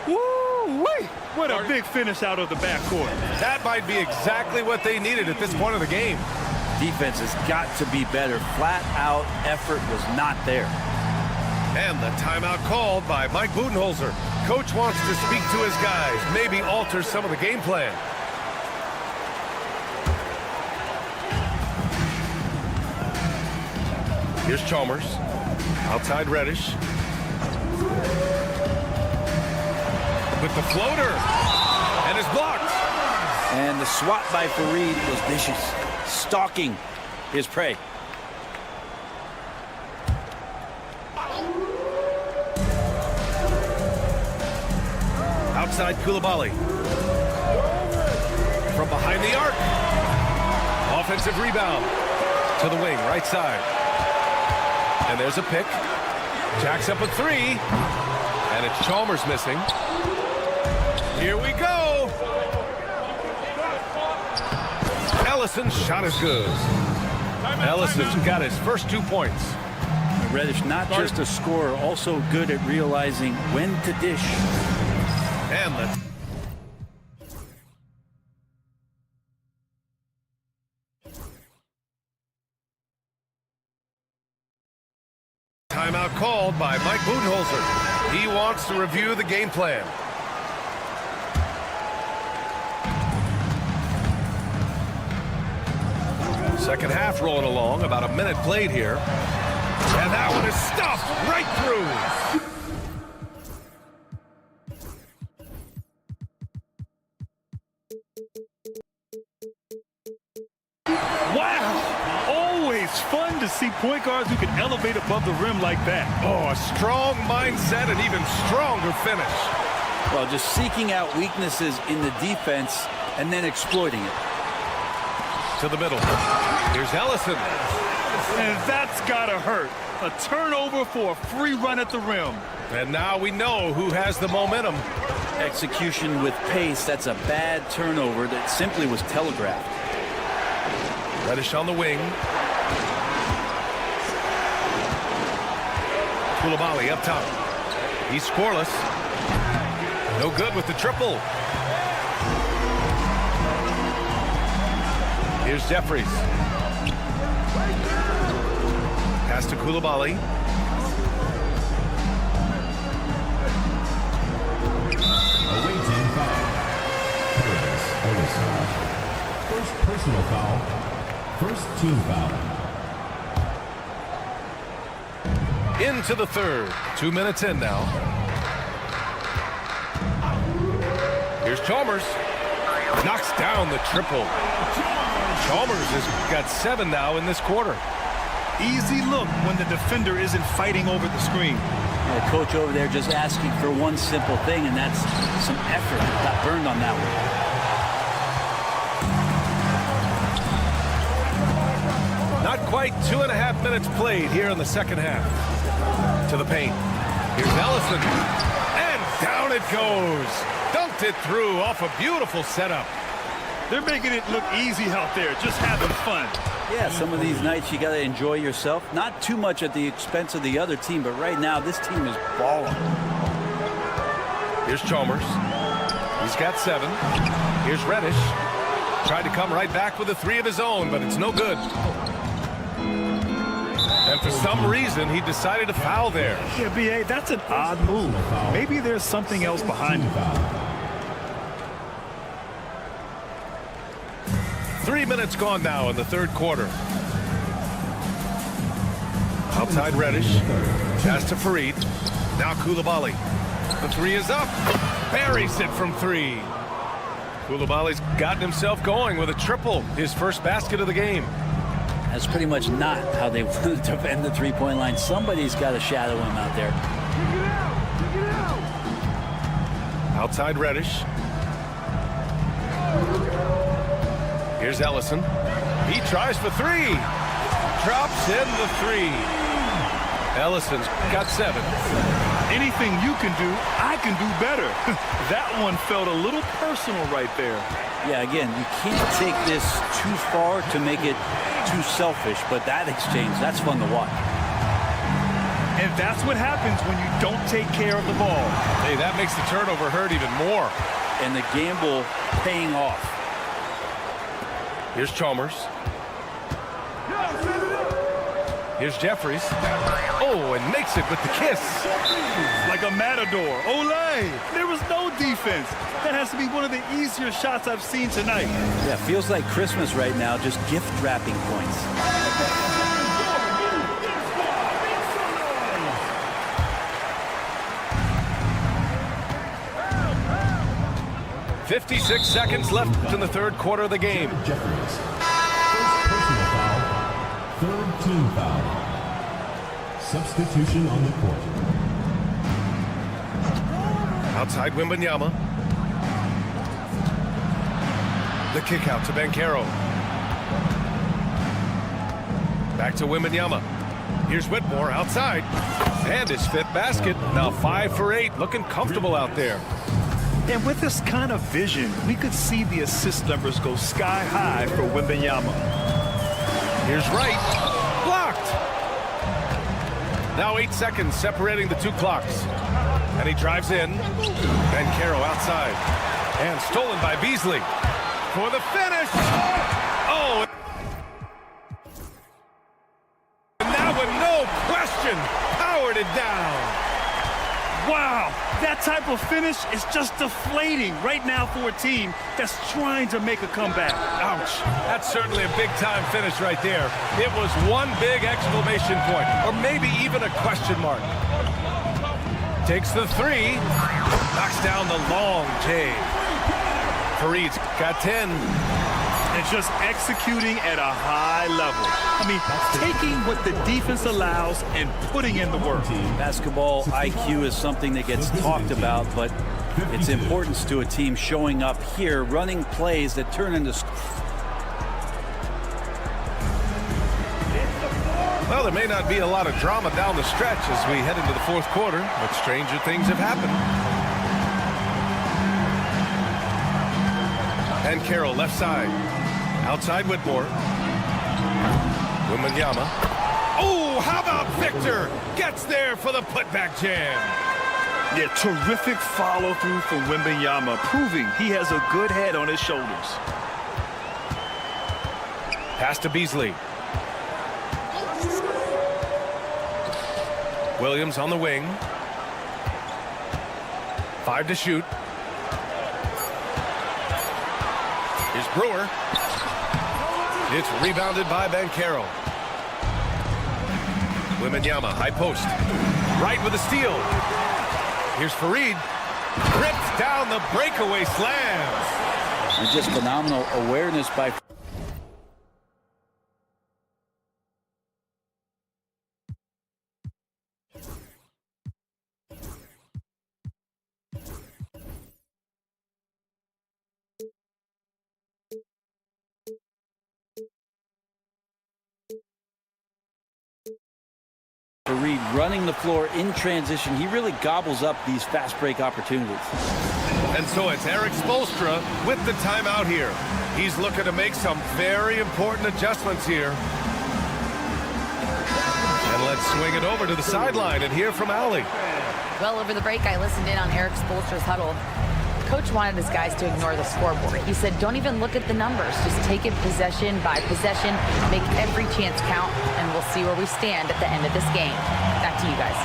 Woo-wee! What a big finish out of the backcourt. That might be exactly what they needed at this point of the game. Defense has got to be better. Flat-out effort was not there. And the timeout called by Mike Budenholzer. Coach wants to speak to his guys, maybe alter some of the game plan. Here's Chalmers. Outside Reddish. With the floater. And is blocked. And the swat by Fareed was vicious. Stalking his prey. Outside Koulibaly. From behind the arc. Offensive rebound. To the wing, right side. And there's a pick. Jacks up a 3. And it's Chalmers missing. Here we go. Ellison's shot is good. Ellison's got his first 2 points. Reddish, not just a scorer, also good at realizing when to dish. And let's... Timeout called by Mike Budenholzer. He wants to review the game plan. Second half rolling along, about a minute played here. And that one is stuffed right through. Wow! Always fun to see point guards who can elevate above the rim like that. Oh, a strong mindset and even stronger finish. Well, just seeking out weaknesses in the defense and then exploiting it. To the middle. Here's Ellison. And that's gotta hurt. A turnover for a free run at the rim. And now we know who has the momentum. Execution with pace, that's a bad turnover that simply was telegraphed. Reddish on the wing. Koulibaly up top. He's scoreless. No good with the triple. Here's Jeffries. Pass to Koulibaly. Away team foul. First personal foul. First team foul. Into the third. 2 minutes in now. Here's Chalmers. Knocks down the triple. Chalmers has got 7 now in this quarter. Easy look when the defender isn't fighting over the screen. The coach over there just asking for one simple thing, and that's some effort. Got burned on that one. Not quite 2.5 minutes played here in the second half. To the paint. Here's Ellison. And down it goes. Dunked it through off a beautiful setup. They're making it look easy out there, just having fun. Yeah, some of these nights you got to enjoy yourself. Not too much at the expense of the other team, but right now this team is balling. Here's Chalmers. He's got 7. Here's Reddish. Tried to come right back with a 3 of his own, but it's no good. And for some reason, he decided to foul there. Yeah, B.A., that's an odd move. Maybe there's something else behind it. 3 minutes gone now in the third quarter. Outside Reddish. Pass to Farid. Now Koulibaly. The three is up. Buries it from three. Koulibaly's gotten himself going with a triple. His first basket of the game. That's pretty much not how they want to defend the three-point line. Somebody's got to shadow him out there. Outside Reddish. Here's Ellison. He tries for three. Drops in the three. Ellison's got 7. Anything you can do, I can do better. That one felt a little personal right there. Yeah, again, you can't take this too far to make it too selfish, but that exchange, that's fun to watch. And that's what happens when you don't take care of the ball. Hey, that makes the turnover hurt even more. And the gamble paying off. Here's Chalmers. Here's Jeffries. Oh, and makes it with the kiss. Like a matador. Olay! There was no defense. That has to be one of the easier shots I've seen tonight. Yeah, feels like Christmas right now, just gift wrapping points. 56 seconds left in the third quarter of the game. Jeffries. First personal foul. Third team foul. Substitution on the court. Outside Wembanyama. The kick out to Banchero. Back to Wembanyama. Here's Whitmore outside. And his 5th basket. Now 5 for 8. Looking comfortable out there. And with this kind of vision, we could see the assist numbers go sky high for Wembanyama. Here's Wright. Blocked. Now 8 seconds separating the two clocks. And he drives in. Banchero outside. And stolen by Beasley. For the finish. Oh. And that one, no question, powered it down. Wow, that type of finish is just deflating right now for a team that's trying to make a comeback. Ouch. That's certainly a big-time finish right there. It was one big exclamation point, or maybe even a question mark. Takes the three. Knocks down the long J. Farid's got 10. And just executing at a high level. I mean, taking what the defense allows and putting in the work. Basketball IQ is something that gets talked about, but its importance to a team showing up here, running plays that turn into... Well, there may not be a lot of drama down the stretch as we head into the fourth quarter, but stranger things have happened. And Carroll left side. Outside Whitmore. Wembanyama. Oh, how about Victor? Gets there for the putback jam. Yeah, terrific follow-through from Wembanyama, proving he has a good head on his shoulders. Pass to Beasley. Williams on the wing. 5 to shoot. Here's Brewer. It's rebounded by Banchero. Wembanyama, high post. Right with the steal. Here's Farid. Rips down the breakaway slam. And just phenomenal awareness by... Farid running the floor in transition. He really gobbles up these fast break opportunities. And so it's Eric Spoelstra with the timeout here. He's looking to make some very important adjustments here. And let's swing it over to the sideline and hear from Allie. Well, over the break, I listened in on Eric Spoelstra's huddle. Coach wanted his guys to ignore the scoreboard. He said, don't even look at the numbers. Just take it possession by possession, make every chance count, and we'll see where we stand at the end of this game. Back to you guys.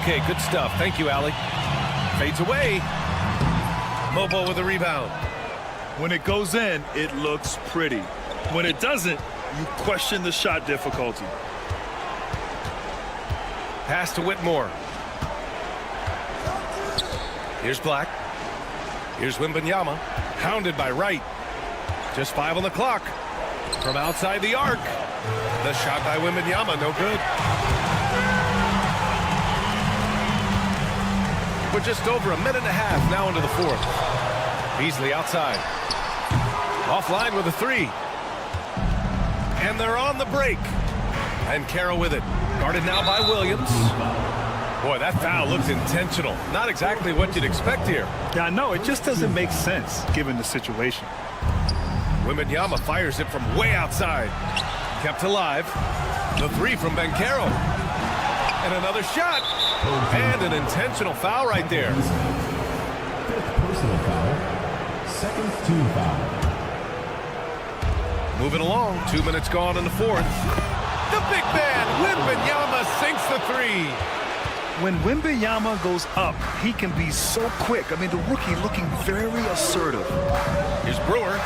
Okay, good stuff. Thank you, Allie. Fades away. Mobo with a rebound. When it goes in, it looks pretty. When it doesn't, you question the shot difficulty. Pass to Whitmore. Here's Black. Here's Wembanyama. Hounded by Wright. Just 5 on the clock. From outside the arc. The shot by Wembanyama, no good. We're just over a minute and a half now into the fourth. Beasley outside. Offline with a 3. And they're on the break. And Carroll with it. Guarded now by Williams. Boy, that foul looks intentional. Not exactly what you'd expect here. Yeah, I know. It just doesn't make sense given the situation. Wembanyama fires it from way outside. Kept alive. The 3 from Banchero. And another shot. And an intentional foul right there. Fifth personal foul. Second team foul. Moving along. 2 minutes gone in the fourth. The big man, Wembanyama, sinks the 3. When Wembanyama goes up, he can be so quick. I mean, the rookie looking very assertive. Here's Brewer.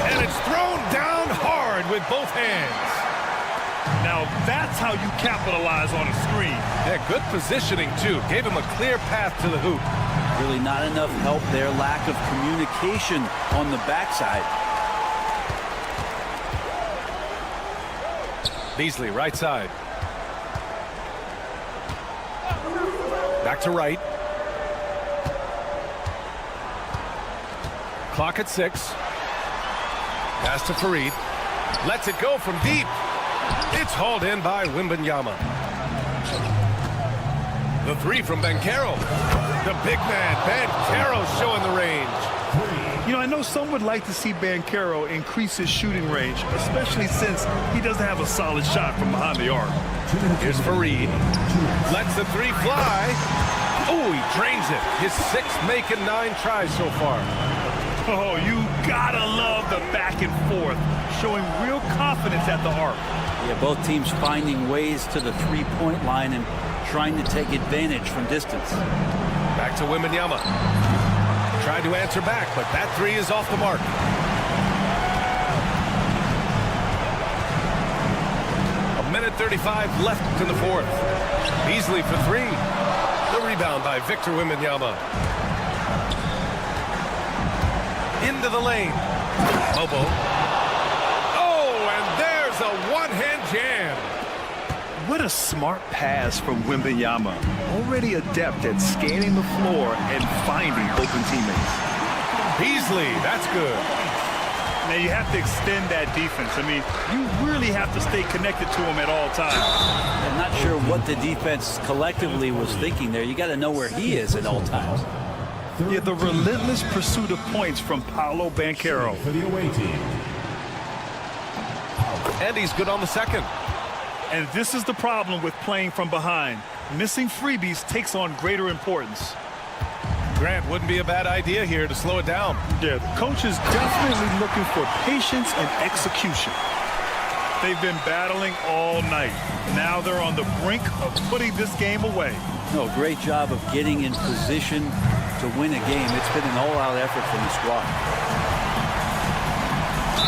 And it's thrown down hard with both hands. Now, that's how you capitalize on a screen. Yeah, good positioning, too. Gave him a clear path to the hoop. Really not enough help there. Lack of communication on the backside. Beasley, right side. Back to Wright. Clock at 6. Pass to Fareed. Lets it go from deep. It's hauled in by Wembanyama. The 3 from Banchero. The big man, Banchero, showing the range. You know, I know some would like to see Banchero increase his shooting range, especially since he doesn't have a solid shot from behind the arc. Here's Fareed. Lets the 3 fly. Oh, he drains it. His 6th making 9 tries so far. Oh, you gotta love the back and forth, showing real confidence at the arc. Yeah, both teams finding ways to the three-point line and trying to take advantage from distance. Back to Wembanyama. Tried to answer back, but that 3 is off the mark. A minute 35 left in the fourth. Beasley for 3. The rebound by Victor Wembanyama. Into the lane. Bobo. Oh, and there's a one-hand jam. What a smart pass from Wembanyama. Already adept at scanning the floor and finding open teammates. Beasley, that's good. Now you have to extend that defense. I mean, you really have to stay connected to him at all times. I'm not sure what the defense collectively was thinking there. You got to know where he is at all times. Yeah, the relentless pursuit of points from Paolo Banchero. For the away team. And he's good on the second. And this is the problem with playing from behind. Missing freebies takes on greater importance. Grant, wouldn't be a bad idea here to slow it down. Yeah, the coach is definitely looking for patience and execution. They've been battling all night. Now they're on the brink of putting this game away. No, great job of getting in position to win a game. It's been an all-out effort from the squad.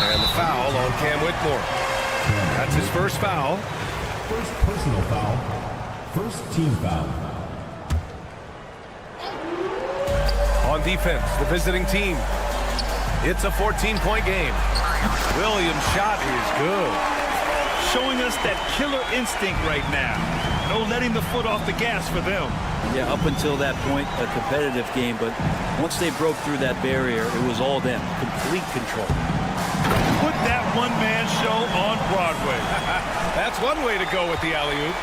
And the foul on Cam Whitmore. That's his first foul. First personal foul. First team foul. On defense, the visiting team. It's a 14-point game. Williams' shot is good. Showing us that killer instinct right now. No letting the foot off the gas for them. Yeah, up until that point, a competitive game, but once they broke through that barrier, it was all them. Complete control. Put that one-man show on Broadway. That's one way to go with the alley-oop.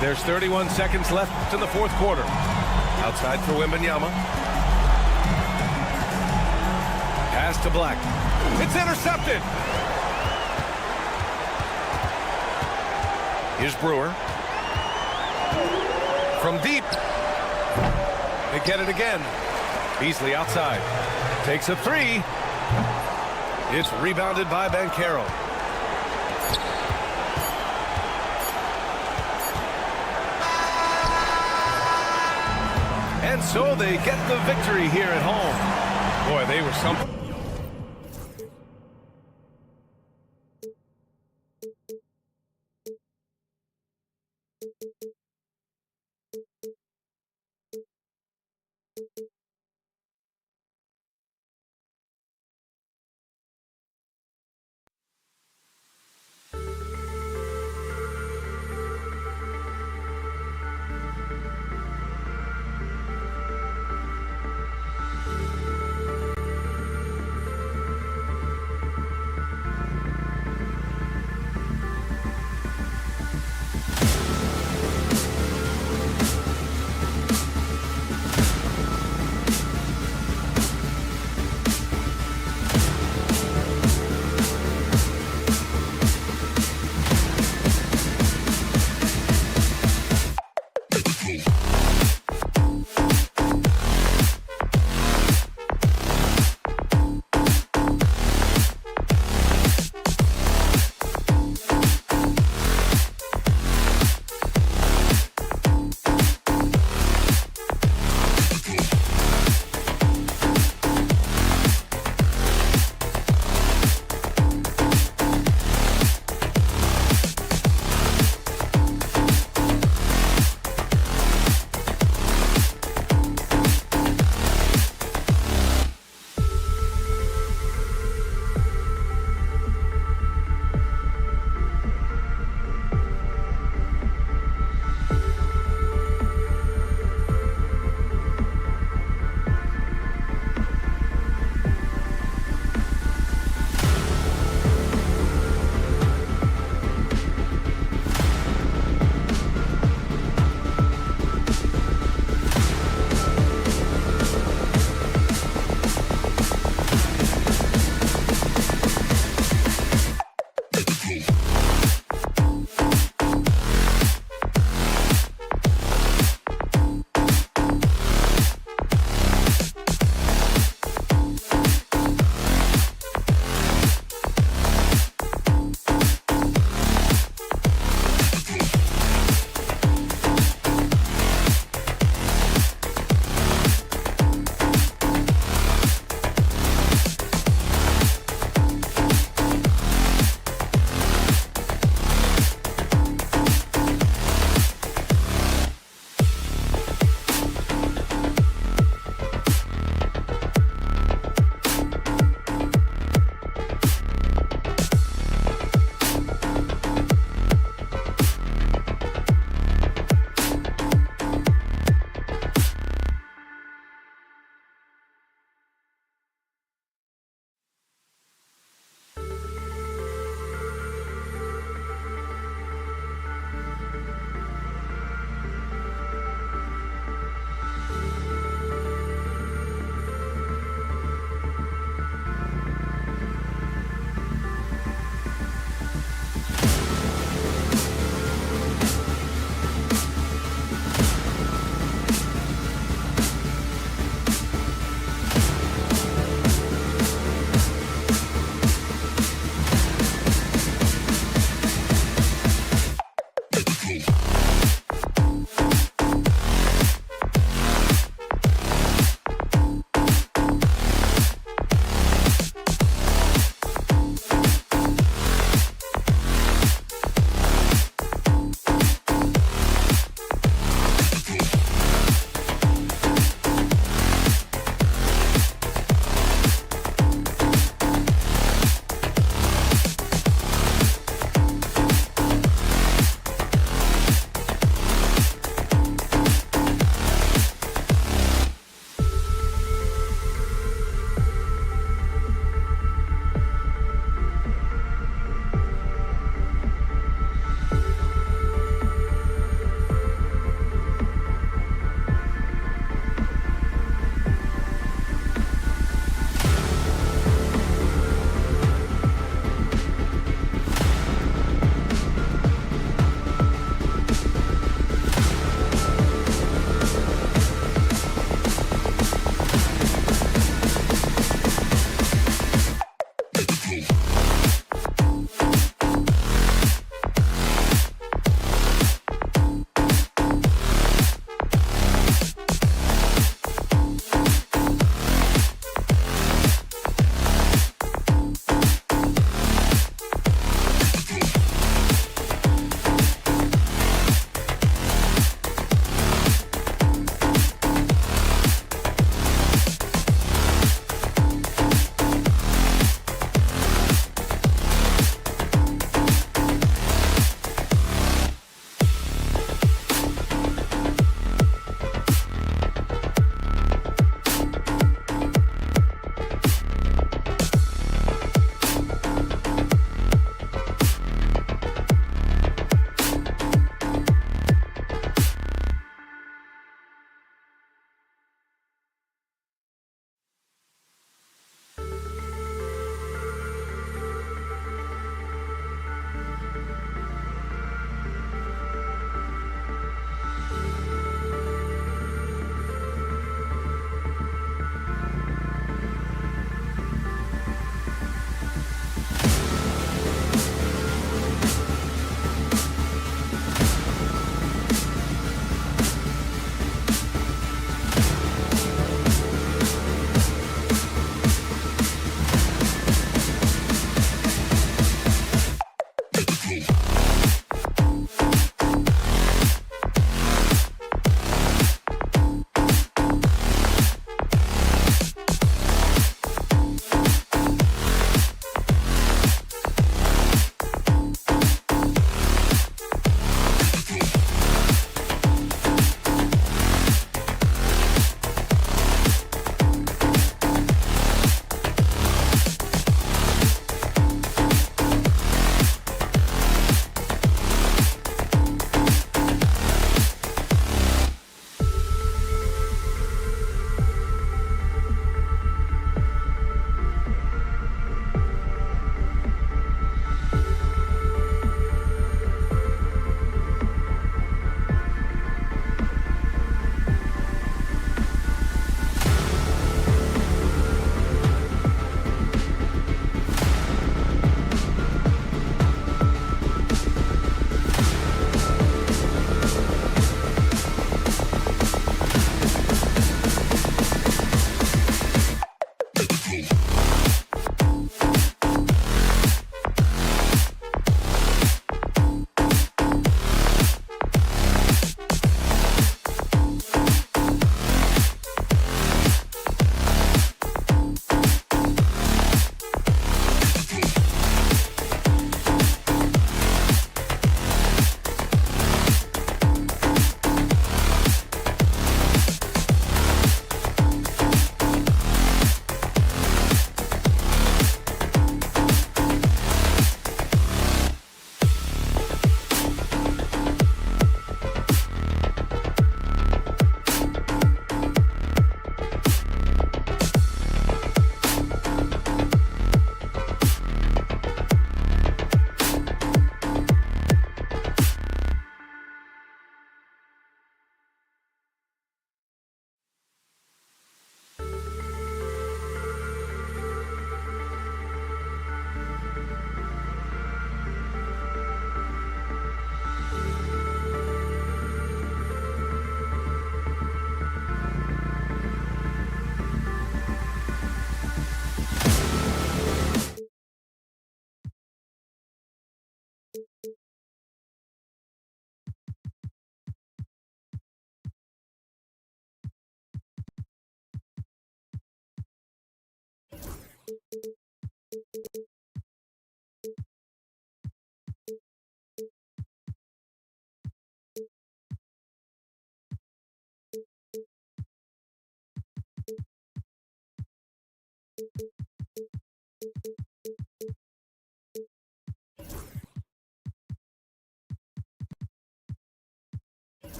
There's 31 seconds left in the fourth quarter. Outside for Wembanyama. Pass to Black. It's intercepted. Here's Brewer. From deep. They get it again. Beasley outside. Takes a 3. It's rebounded by Banchero. And And so they get the victory here at home. Boy, they were something.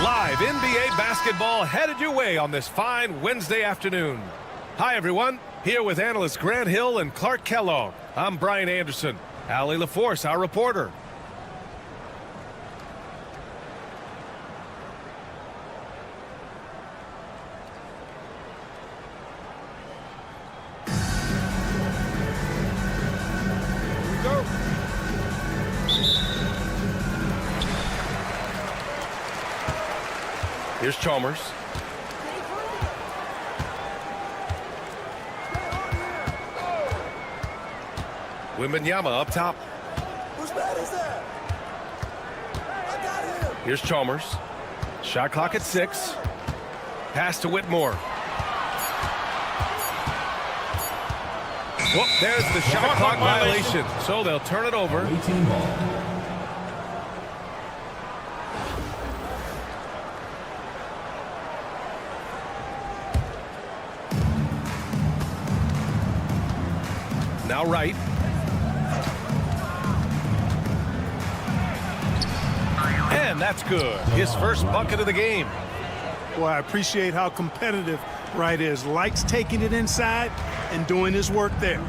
Live NBA basketball headed your way on this fine Wednesday afternoon. Hi, everyone. Here with analysts Grant Hill and Clark Kellogg. I'm Brian Anderson. Allie LaForce, our reporter. Here's Chalmers. Wembanyama up top. Whose man is that? I got him. Here's Chalmers. Shot clock at 6. Pass to Whitmore. Whoop, there's the shot clock violation. So they'll turn it over. 18 ball. Now right. And that's good. His first bucket of the game. Well, I appreciate how competitive Wright is. Likes taking it inside and doing his work there.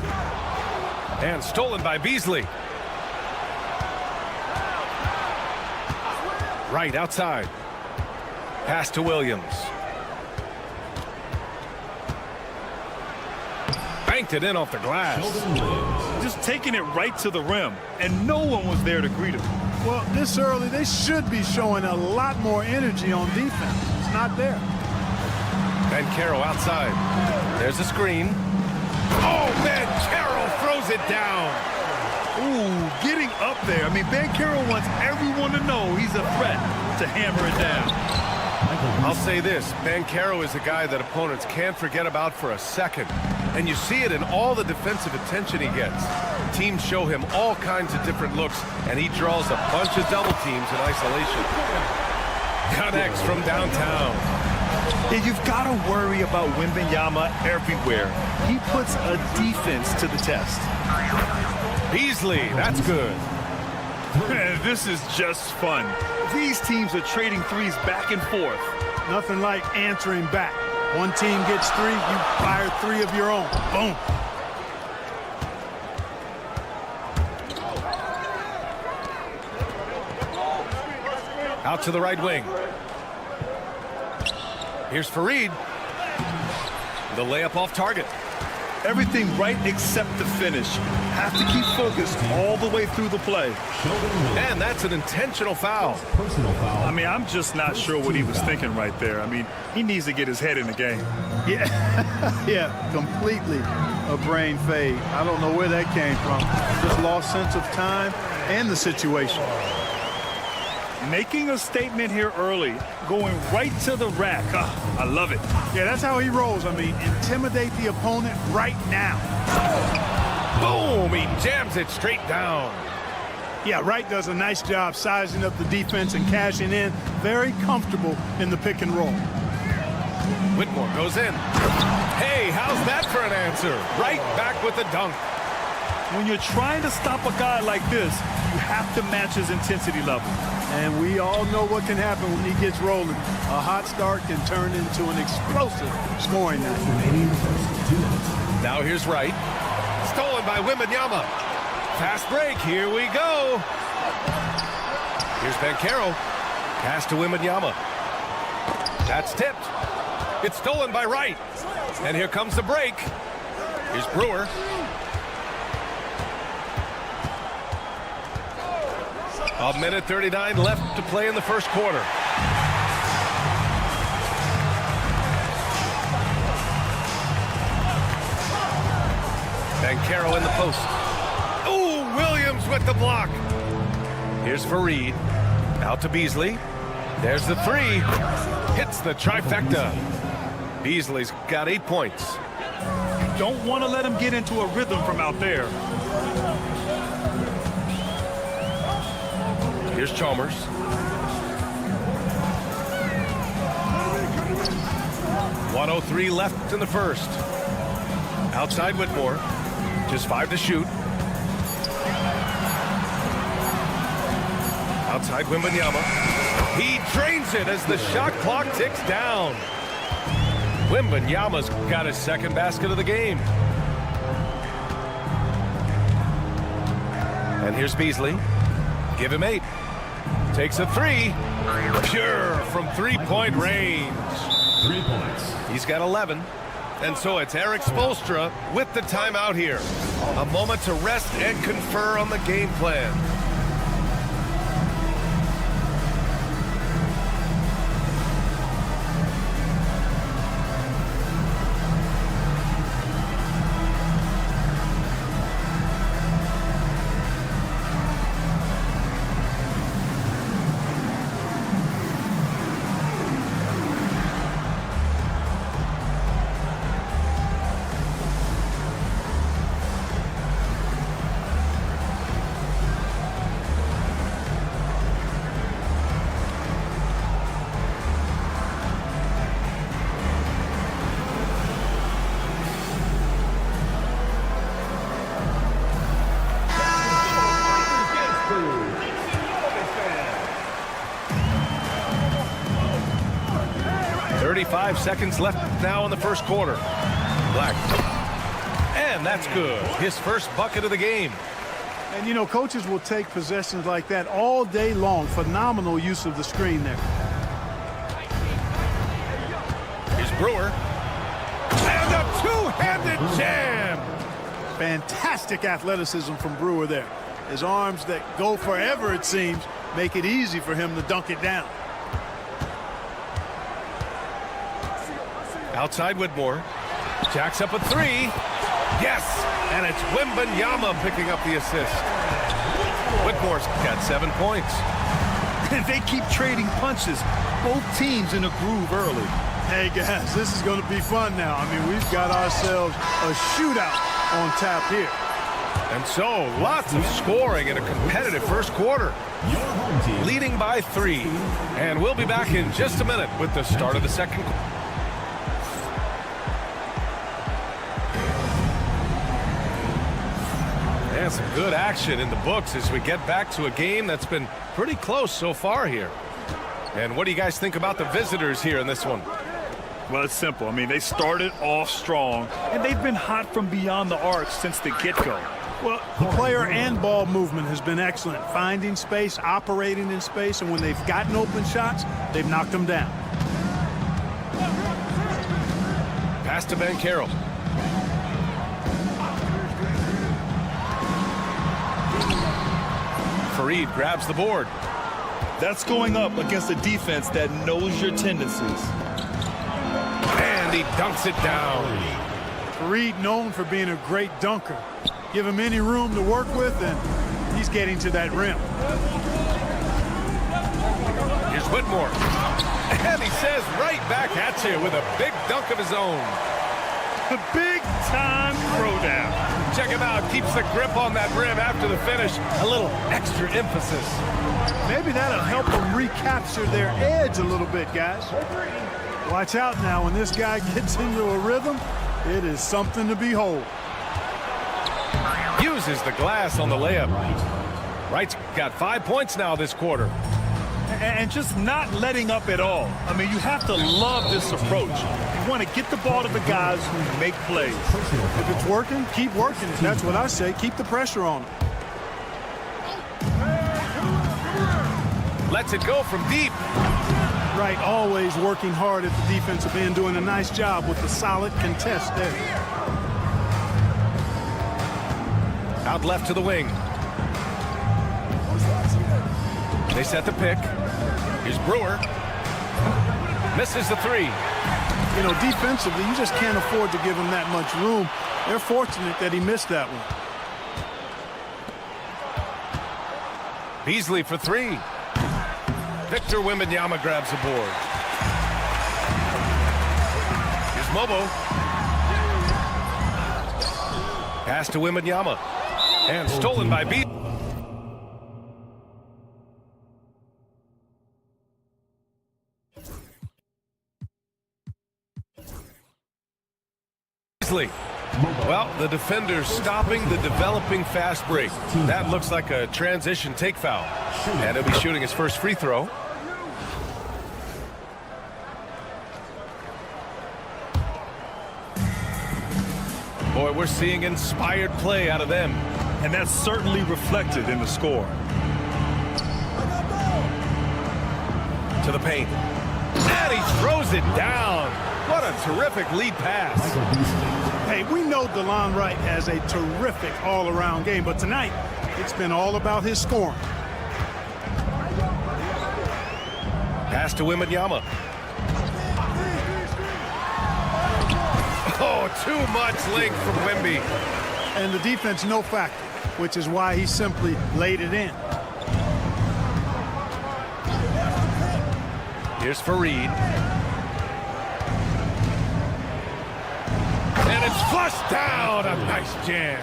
And stolen by Beasley. Right outside. Pass to Williams. Banked it in off the glass. Just taking it right to the rim, and no one was there to greet him. Well, this early, they should be showing a lot more energy on defense. It's not there. Banchero outside. There's a screen. Oh, Banchero throws it down. Ooh, getting up there. I mean, Banchero wants everyone to know he's a threat to hammer it down. I'll say this, Banchero is a guy that opponents can't forget about for a second. And you see it in all the defensive attention he gets. Teams show him all kinds of different looks, and he draws a bunch of double teams in isolation. Connects from downtown. Yeah, you've got to worry about Wembanyama everywhere. He puts a defense to the test. Beasley, that's good. Man, this is just fun. These teams are trading threes back and forth. Nothing like answering back. One team gets 3, you fire 3 of your own. Boom. Out to the right wing. Here's Fareed. The layup off target. Everything right except the finish. Have to keep focused all the way through the play. And that's an intentional foul. Personal foul. I mean, I'm just not sure what he was thinking right there. I mean, he needs to get his head in the game. Yeah, completely a brain fade. I don't know where that came from. Just lost sense of time and the situation. Making a statement here early, going right to the rack. I love it. Yeah, that's how he rolls. I mean, intimidate the opponent right now. Boom! He jams it straight down. Yeah, Wright does a nice job sizing up the defense and cashing in. Very comfortable in the pick and roll. Whitmore goes in. Hey, how's that for an answer? Right back with the dunk. When you're trying to stop a guy like this, you have to match his intensity level. And we all know what can happen when he gets rolling. A hot start can turn into an explosive scoring night. Now here's Wright. Stolen by Wembanyama. Fast break. Here we go. Here's Banchero. Pass to Wembanyama. That's tipped. It's stolen by Wright. And here comes the break. Here's Brewer. A minute 39 left to play in the first quarter. Bancaro in the post. Oh, Williams with the block. Here's Fareed. Out to Beasley. There's the three. Hits the trifecta. Beasley's got 8 points. Don't want to let him get into a rhythm from out there. Here's Chalmers. .103 left in the first. Outside Whitmore. Just 5 to shoot. Outside Wembanyama. He drains it as the shot clock ticks down. Wembanyama's got his second basket of the game. And here's Beasley. Give him 8. Takes a 3. Pure from three-point range. 3 points. He's got 11. And so it's Erik Spoelstra with the timeout here. A moment to rest and confer on the game plan. Seconds left now in the first quarter. Black. And that's good. His first bucket of the game. And, you know, coaches will take possessions like that all day long. Phenomenal use of the screen there. Here's Brewer. And a two-handed jam. Fantastic athleticism from Brewer there. His arms that go forever, it seems, make it easy for him to dunk it down. Outside Whitmore. Jacks up a 3. Yes! And it's Wembanyama picking up the assist. Whitmore's got 7 points. And they keep trading punches. Both teams in a groove early. Hey, guys, this is going to be fun now. I mean, we've got ourselves a shootout on tap here. And so, lots of scoring in a competitive first quarter. Leading by 3. And we'll be back in just a minute with the start of the second quarter. And some good action in the books as we get back to a game that's been pretty close so far here. And what do you guys think about the visitors here in this one? Well, it's simple. I mean, they started off strong, and they've been hot from beyond the arc since the get-go. Well, the player and ball movement has been excellent. Finding space, operating in space, and when they've gotten open shots, they've knocked them down. Pass to Bancaro. Fareed grabs the board. That's going up against a defense that knows your tendencies. And he dunks it down. Fareed known for being a great dunker. Give him any room to work with, and he's getting to that rim. Here's Whitmore. And he says right back at you with a big dunk of his own. The big-time throwdown. Check him out. Keeps the grip on that rim after the finish. A little extra emphasis. Maybe that'll help them recapture their edge a little bit, guys. Watch out now. When this guy gets into a rhythm, it is something to behold. Uses the glass on the layup. Wright's got 5 points now this quarter. And just not letting up at all. I mean, you have to love this approach. You want to get the ball to the guys who make plays. If it's working, keep working it. That's what I say. Keep the pressure on them. Lets it go from deep. Wright always working hard at the defensive end, doing a nice job with the solid contest there. Out left to the wing. They set the pick. Here's Brewer. Misses the 3. You know, defensively, you just can't afford to give him that much room. They're fortunate that he missed that one. Beasley for three. Victor Wembanyama grabs the board. Here's Mobo. Pass to Wembanyama. And stolen by Beasley. Well, the defender's stopping the developing fast break. That looks like a transition take foul. And he'll be shooting his first free throw. Boy, we're seeing inspired play out of them. And that's certainly reflected in the score. To the paint. And he throws it down. What a terrific lead pass. Hey, we know DeLon Wright has a terrific all-around game, but tonight it's been all about his scoring. Pass to Wembanyama. Oh, too much length from Wemby. And the defense no factor, which is why he simply laid it in. Here's Fareed. And it's flushed down. A nice jam.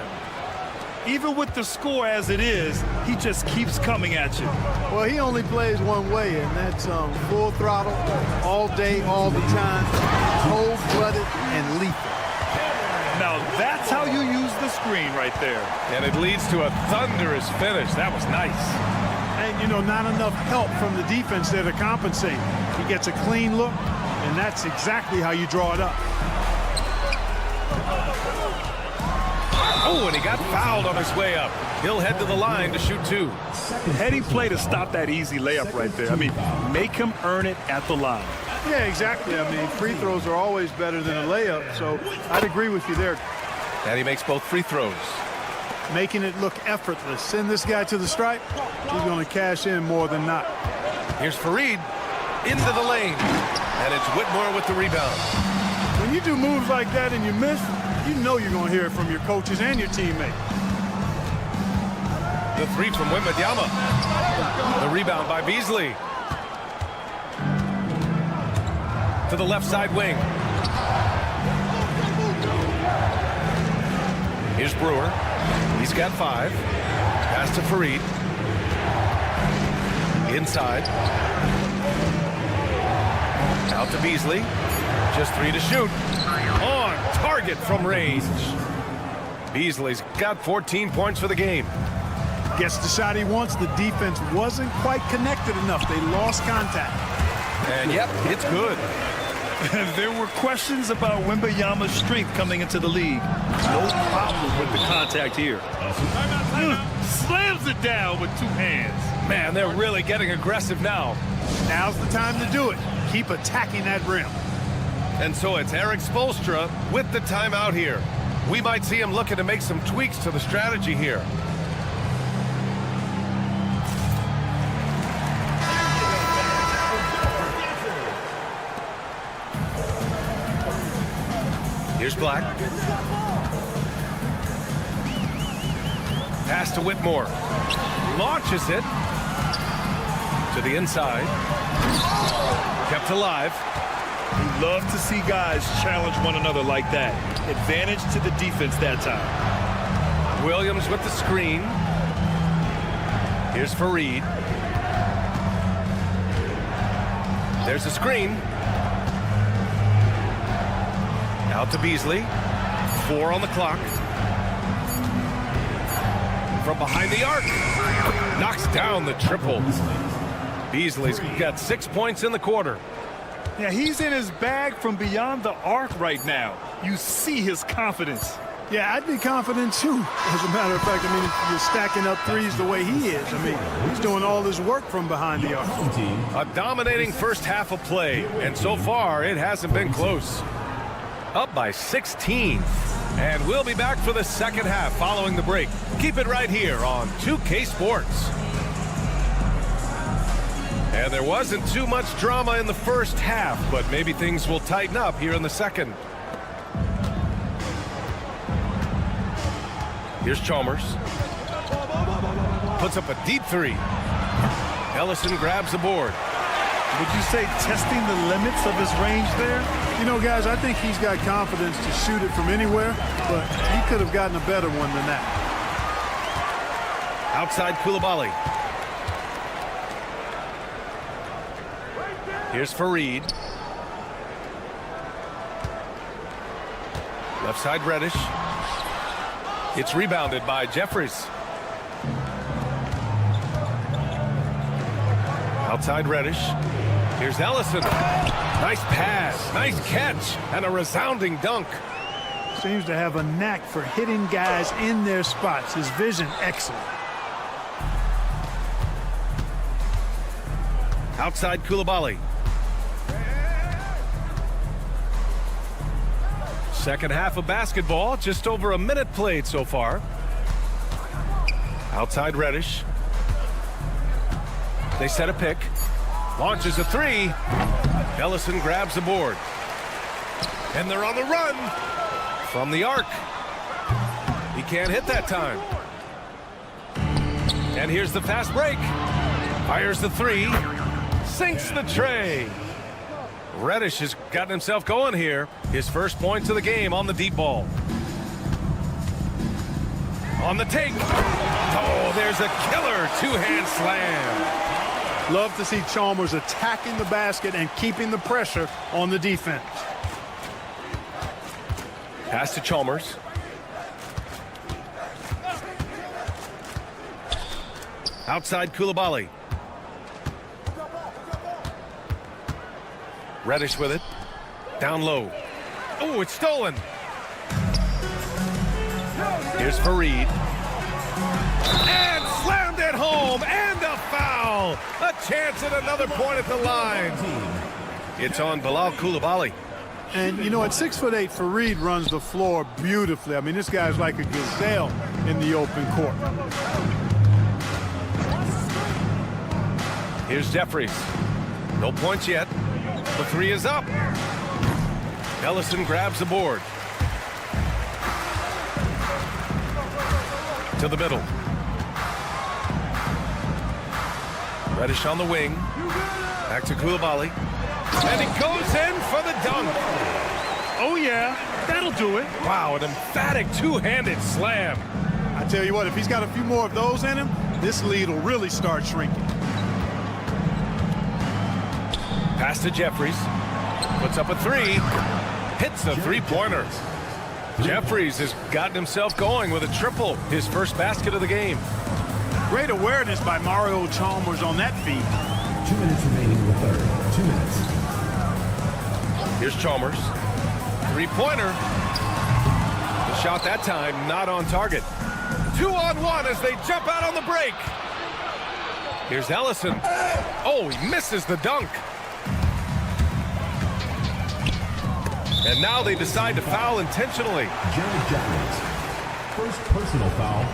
Even with the score as it is, he just keeps coming at you. Well, he only plays one way, and that's full throttle, all day, all the time, cold-blooded and lethal. Now that's how you use the screen right there. And it leads to a thunderous finish. That was nice. And, you know, not enough help from the defense there to compensate. He gets a clean look, and that's exactly how you draw it up. Oh, and he got fouled on his way up. He'll head to the line to shoot two. Heading play to stop that easy layup right there. I mean, make him earn it at the line. Yeah, exactly. I mean, free throws are always better than a layup, so I'd agree with you there. And he makes both free throws. Making it look effortless. Send this guy to the stripe, he's going to cash in more than not. Here's Fareed into the lane. And it's Whitmore with the rebound. When you do moves like that and you miss, you know you're going to hear it from your coaches and your teammates. The three from Wembanyama. The rebound by Beasley. To the left side wing. Here's Brewer. He's got 5. Pass to Fareed. Inside. Out to Beasley. Just 3 to shoot. On target from range. Beasley's got 14 points for the game. Gets the shot he wants. The defense wasn't quite connected enough. They lost contact. And yep, it's good. There were questions about Wembanyama's strength coming into the league. No problem with the contact here. Slams it down with 2 hands. Man, they're really getting aggressive now. Now's the time to do it. Keep attacking that rim. And so it's Eric Spoelstra with the timeout here. We might see him looking to make some tweaks to the strategy here. Here's Black. Pass to Whitmore. Launches it to the inside. Kept alive. You love to see guys challenge one another like that. Advantage to the defense that time. Williams with the screen. Here's Fareed. There's the screen. Out to Beasley. 4 on the clock. From behind the arc. Knocks down the triple. Beasley's got 6 points in the quarter. Yeah, he's in his bag from beyond the arc right now. You see his confidence. Yeah, I'd be confident too. As a matter of fact, I mean, if you're stacking up threes the way he is, I mean, he's doing all his work from behind the arc. A dominating first half of play, and so far it hasn't been close. Up by 16. And we'll be back for the second half following the break. Keep it right here on 2K Sports. And there wasn't too much drama in the first half, but maybe things will tighten up here in the second. Here's Chalmers. Puts up a deep three. Ellison grabs the board. Would you say testing the limits of his range there? You know, guys, I think he's got confidence to shoot it from anywhere, but he could have gotten a better one than that. Outside Koulibaly. Here's Fareed. Left side Reddish. It's rebounded by Jeffries. Outside Reddish. Here's Ellison. Nice pass, nice catch, and a resounding dunk. Seems to have a knack for hitting guys in their spots. His vision, excellent. Outside Koulibaly. Second half of basketball, just over a minute played so far. Outside Reddish. They set a pick. Launches a three. Ellison grabs the board. And they're on the run from the arc. He can't hit that time. And here's the fast break. Fires the three. Sinks the tray. Reddish has gotten himself going here. His first points of the game on the deep ball. On the take. Oh, there's a killer two-hand slam. Love to see Chalmers attacking the basket and keeping the pressure on the defense. Pass to Chalmers. Outside Koulibaly. Reddish with it. Down low. Oh, it's stolen. Here's Fareed. And slammed it home. And a foul. A chance at another point at the line. It's on Bilal Koulibaly. And, you know, at 6'8", Fareed runs the floor beautifully. I mean, this guy's like a gazelle in the open court. Here's Jeffries. No points yet. The three is up. Ellison grabs the board. To the middle. Reddish on the wing. Back to Koulibaly. And he goes in for the dunk. Oh, yeah. That'll do it. Wow, an emphatic two-handed slam. I tell you what, if he's got a few more of those in him, this lead will really start shrinking. Pass to Jeffries. Puts up a three. Hits the three-pointer. Jeffries has gotten himself going with a triple. His first basket of the game. Great awareness by Mario Chalmers on that feed. 2 minutes remaining in the third. 2 minutes. Here's Chalmers. Three-pointer. The shot that time not on target. 2-on-1 as they jump out on the break. Here's Ellison. Oh, he misses the dunk. And now they decide to foul intentionally. Jared Jeffries. First personal foul.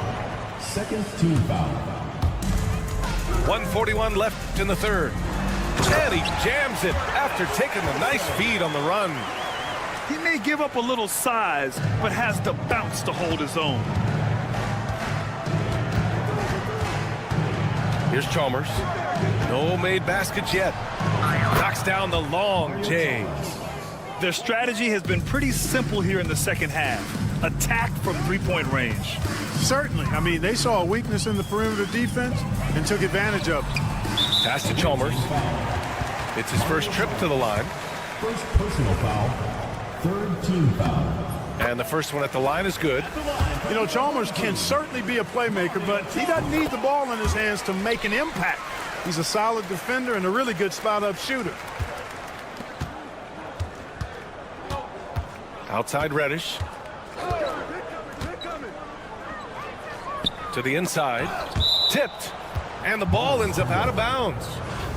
Second team foul. 1:41 left in the third. And he jams it after taking a nice feed on the run. He may give up a little size, but has the bounce to hold his own. Here's Chalmers. No made baskets yet. Knocks down the long J. Their strategy has been pretty simple here in the second half. Attack from three-point range. Certainly. I mean, they saw a weakness in the perimeter defense and took advantage of it. Pass to Chalmers. It's his first trip to the line. First personal foul. Third team foul. And the first one at the line is good. You know, Chalmers can certainly be a playmaker, but he doesn't need the ball in his hands to make an impact. He's a solid defender and a really good spot-up shooter. Outside Reddish. To the inside. Tipped. And the ball ends up out of bounds.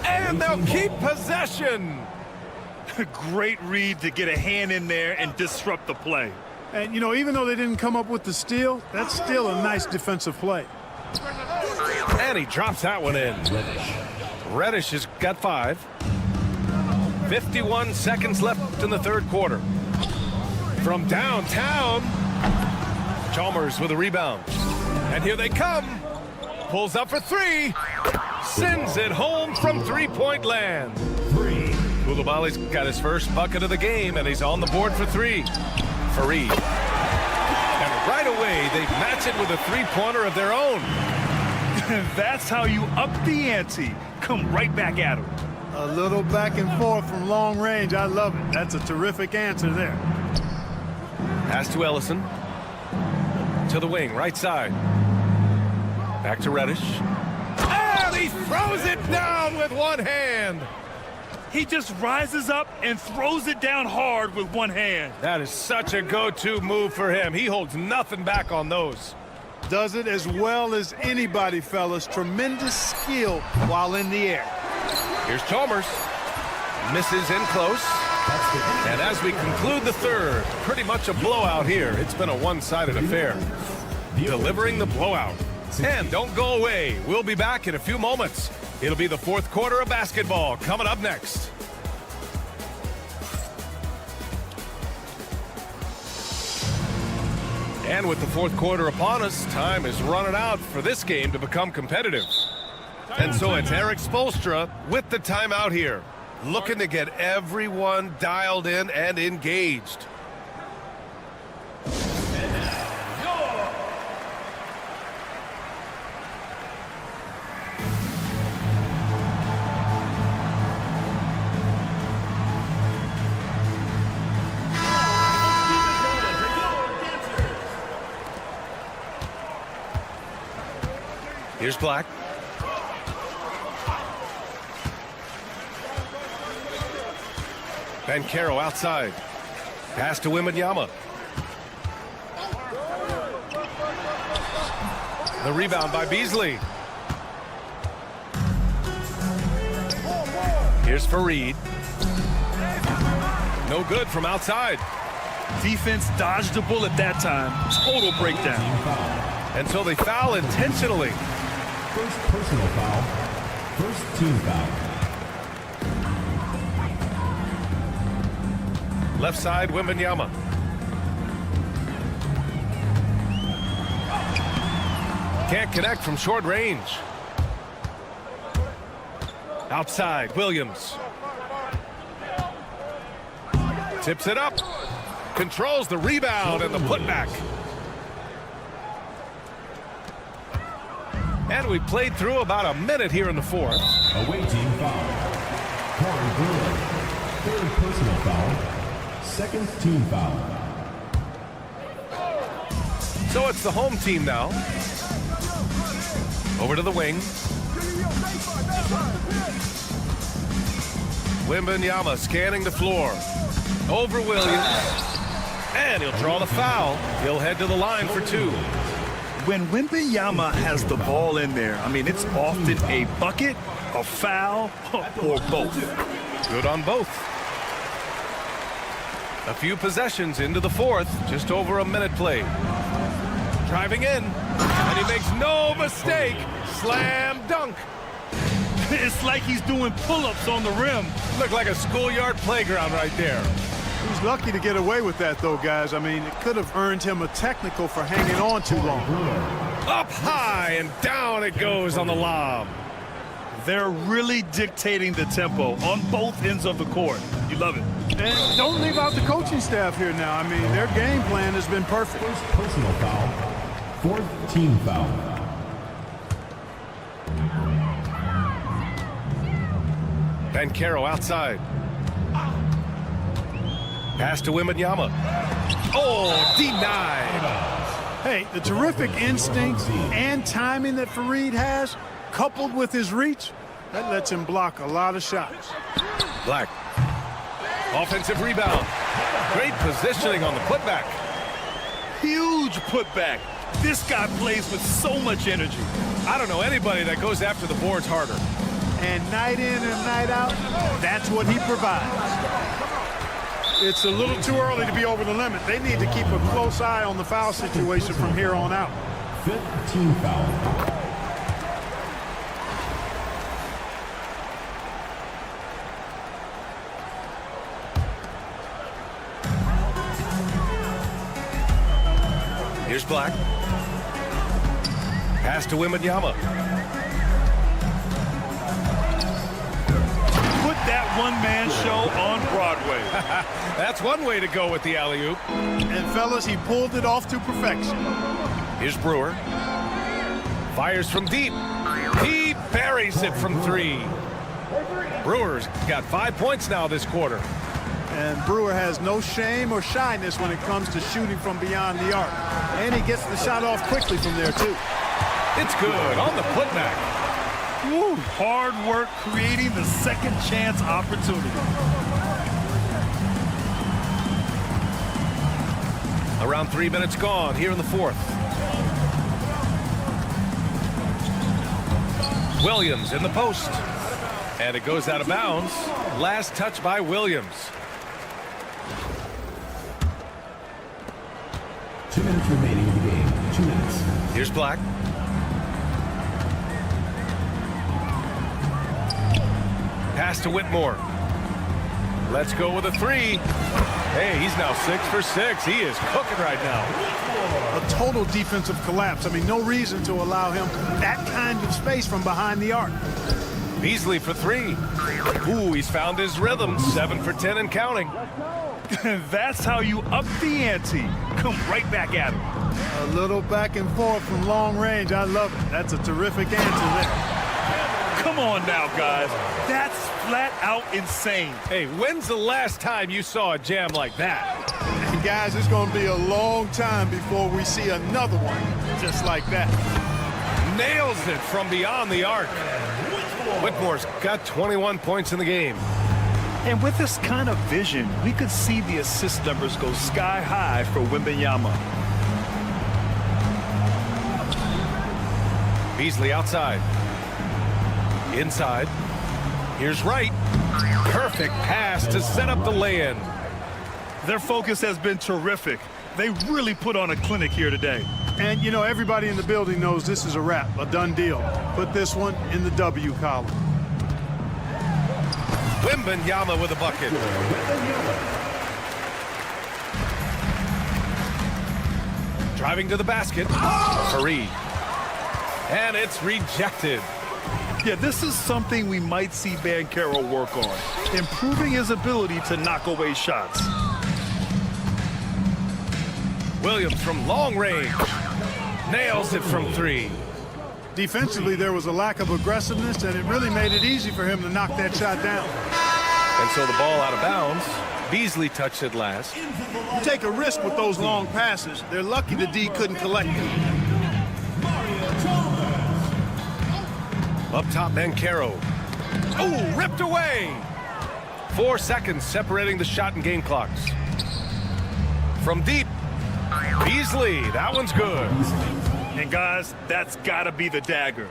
And they'll keep possession. Great read to get a hand in there and disrupt the play. And, you know, even though they didn't come up with the steal, that's still a nice defensive play. And he drops that one in. Reddish has got 5. 51 seconds left in the third quarter. From downtown, Chalmers with a rebound. And here they come. Pulls up for three. Sends it home from three-point land. Koulibaly's got his first bucket of the game, and he's on the board for three. Fareed. And right away, they match it with a three-pointer of their own. That's how you up the ante. Come right back at him. A little back and forth from long range. I love it. That's a terrific answer there. Pass to Ellison. To the wing, right side. Back to Reddish. And he throws it down with one hand. He just rises up and throws it down hard with one hand. That is such a go-to move for him. He holds nothing back on those. Does it as well as anybody, fellas. Tremendous skill while in the air. Here's Chalmers. Misses in close. And as we conclude the third, pretty much a blowout here. It's been a one-sided affair. Delivering the blowout. And don't go away. We'll be back in a few moments. It'll be the fourth quarter of basketball coming up next. And with the fourth quarter upon us, time is running out for this game to become competitive. And so it's Eric Spoelstra with the timeout here, looking to get everyone dialed in and engaged. Here's Black. Bankero outside. Pass to Wembanyama. The rebound by Beasley. Here's Fareed. No good from outside. Defense dodged a bullet that time. Total breakdown. And so they foul intentionally. First personal foul. First team foul. Left side, Wembanyama. Can't connect from short range. Outside, Williams. Tips it up. Controls the rebound and the putback. And we played through about a minute here in the fourth. Away team foul. Corey Brewer. Third personal foul. Second team foul. So it's the home team now. Over to the wing. Wembanyama scanning the floor. Over Williams. And he'll draw the foul. He'll head to the line for two. When Wembanyama has the ball in there, I mean, it's often a bucket, a foul, or both. Good on both. A few possessions into the fourth, just over a minute played. Driving in, and he makes no mistake. Slam dunk. It's like he's doing pull-ups on the rim. Looked like a schoolyard playground right there. He's lucky to get away with that, though, guys. I mean, it could have earned him a technical for hanging on too long. Up high and down it goes on the lob. They're really dictating the tempo on both ends of the court. You love it. And don't leave out the coaching staff here now. I mean, their game plan has been perfect. First personal foul. Fourth team foul. Bankero outside. Pass to Wembanyama. Oh, denied. Hey, the terrific instincts and timing that Fareed has, coupled with his reach, that lets him block a lot of shots. Black. Offensive rebound. Great positioning on the putback. Huge putback. This guy plays with so much energy. I don't know anybody that goes after the boards harder. And night in and night out, that's what he provides. It's a little too early to be over the limit. They need to keep a close eye on the foul situation from here on out. Fifth team foul. Here's Black. Pass to Wembanyama. Put that one-man show on Broadway. That's one way to go with the alley-oop. And fellas, he pulled it off to perfection. Here's Brewer. Fires from deep. He buries it from 3. Brewer's got 5 points now this quarter. And Brewer has no shame or shyness when it comes to shooting from beyond the arc. And he gets the shot off quickly from there, too. It's good on the putback. Woo, hard work creating the second chance opportunity. Around 3 minutes gone here in the fourth. Williams in the post. And it goes out of bounds. Last touch by Williams. 2 minutes remaining in the game. 2 minutes. Here's Black. Pass to Whitmore. Let's go with a 3. Hey, he's now 6 for 6. He is cooking right now. A total defensive collapse. I mean, no reason to allow him that kind of space from behind the arc. Beasley for 3. Ooh, he's found his rhythm. 7 for 10 and counting. That's how you up the ante. Come right back at him. A little back and forth from long range. I love it. That's a terrific answer there. Come on now, guys. That's flat out insane. Hey, when's the last time you saw a jam like that? And guys, it's going to be a long time before we see another one just like that. Nails it from beyond the arc. Whitmore's got 21 points in the game. And with this kind of vision, we could see the assist numbers go sky high for Wembanyama. Beasley outside. Inside. Here's Wright. Perfect pass to set up the lay-in. Their focus has been terrific. They really put on a clinic here today. And, you know, everybody in the building knows this is a wrap, a done deal. Put this one in the W column. Wembanyama with a bucket. Driving to the basket. Fareed. And it's rejected. Yeah, this is something we might see Banchero work on, improving his ability to knock away shots. Williams from long range. Nails it from 3. Defensively, there was a lack of aggressiveness, and it really made it easy for him to knock that shot down. And so the ball out of bounds. Beasley touched it last. You take a risk with those long passes. They're lucky the D couldn't collect them. Up top, Banchero. Oh, ripped away. 4 seconds separating the shot and game clocks. From deep, Beasley. That one's good. And guys, that's got to be the dagger.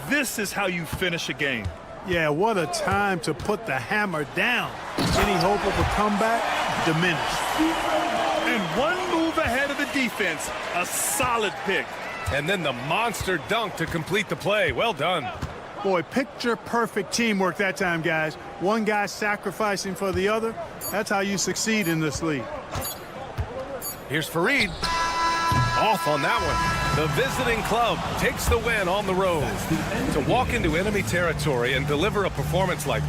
This is how you finish a game. Yeah, what a time to put the hammer down. Any hope of a comeback diminished. And one move ahead of the defense, a solid pick. And then the monster dunk to complete the play. Well done. Boy, picture-perfect teamwork that time, guys. One guy sacrificing for the other. That's how you succeed in this league. Here's Fareed. Off on that one. The visiting club takes the win on the road. To walk into enemy territory and deliver a performance like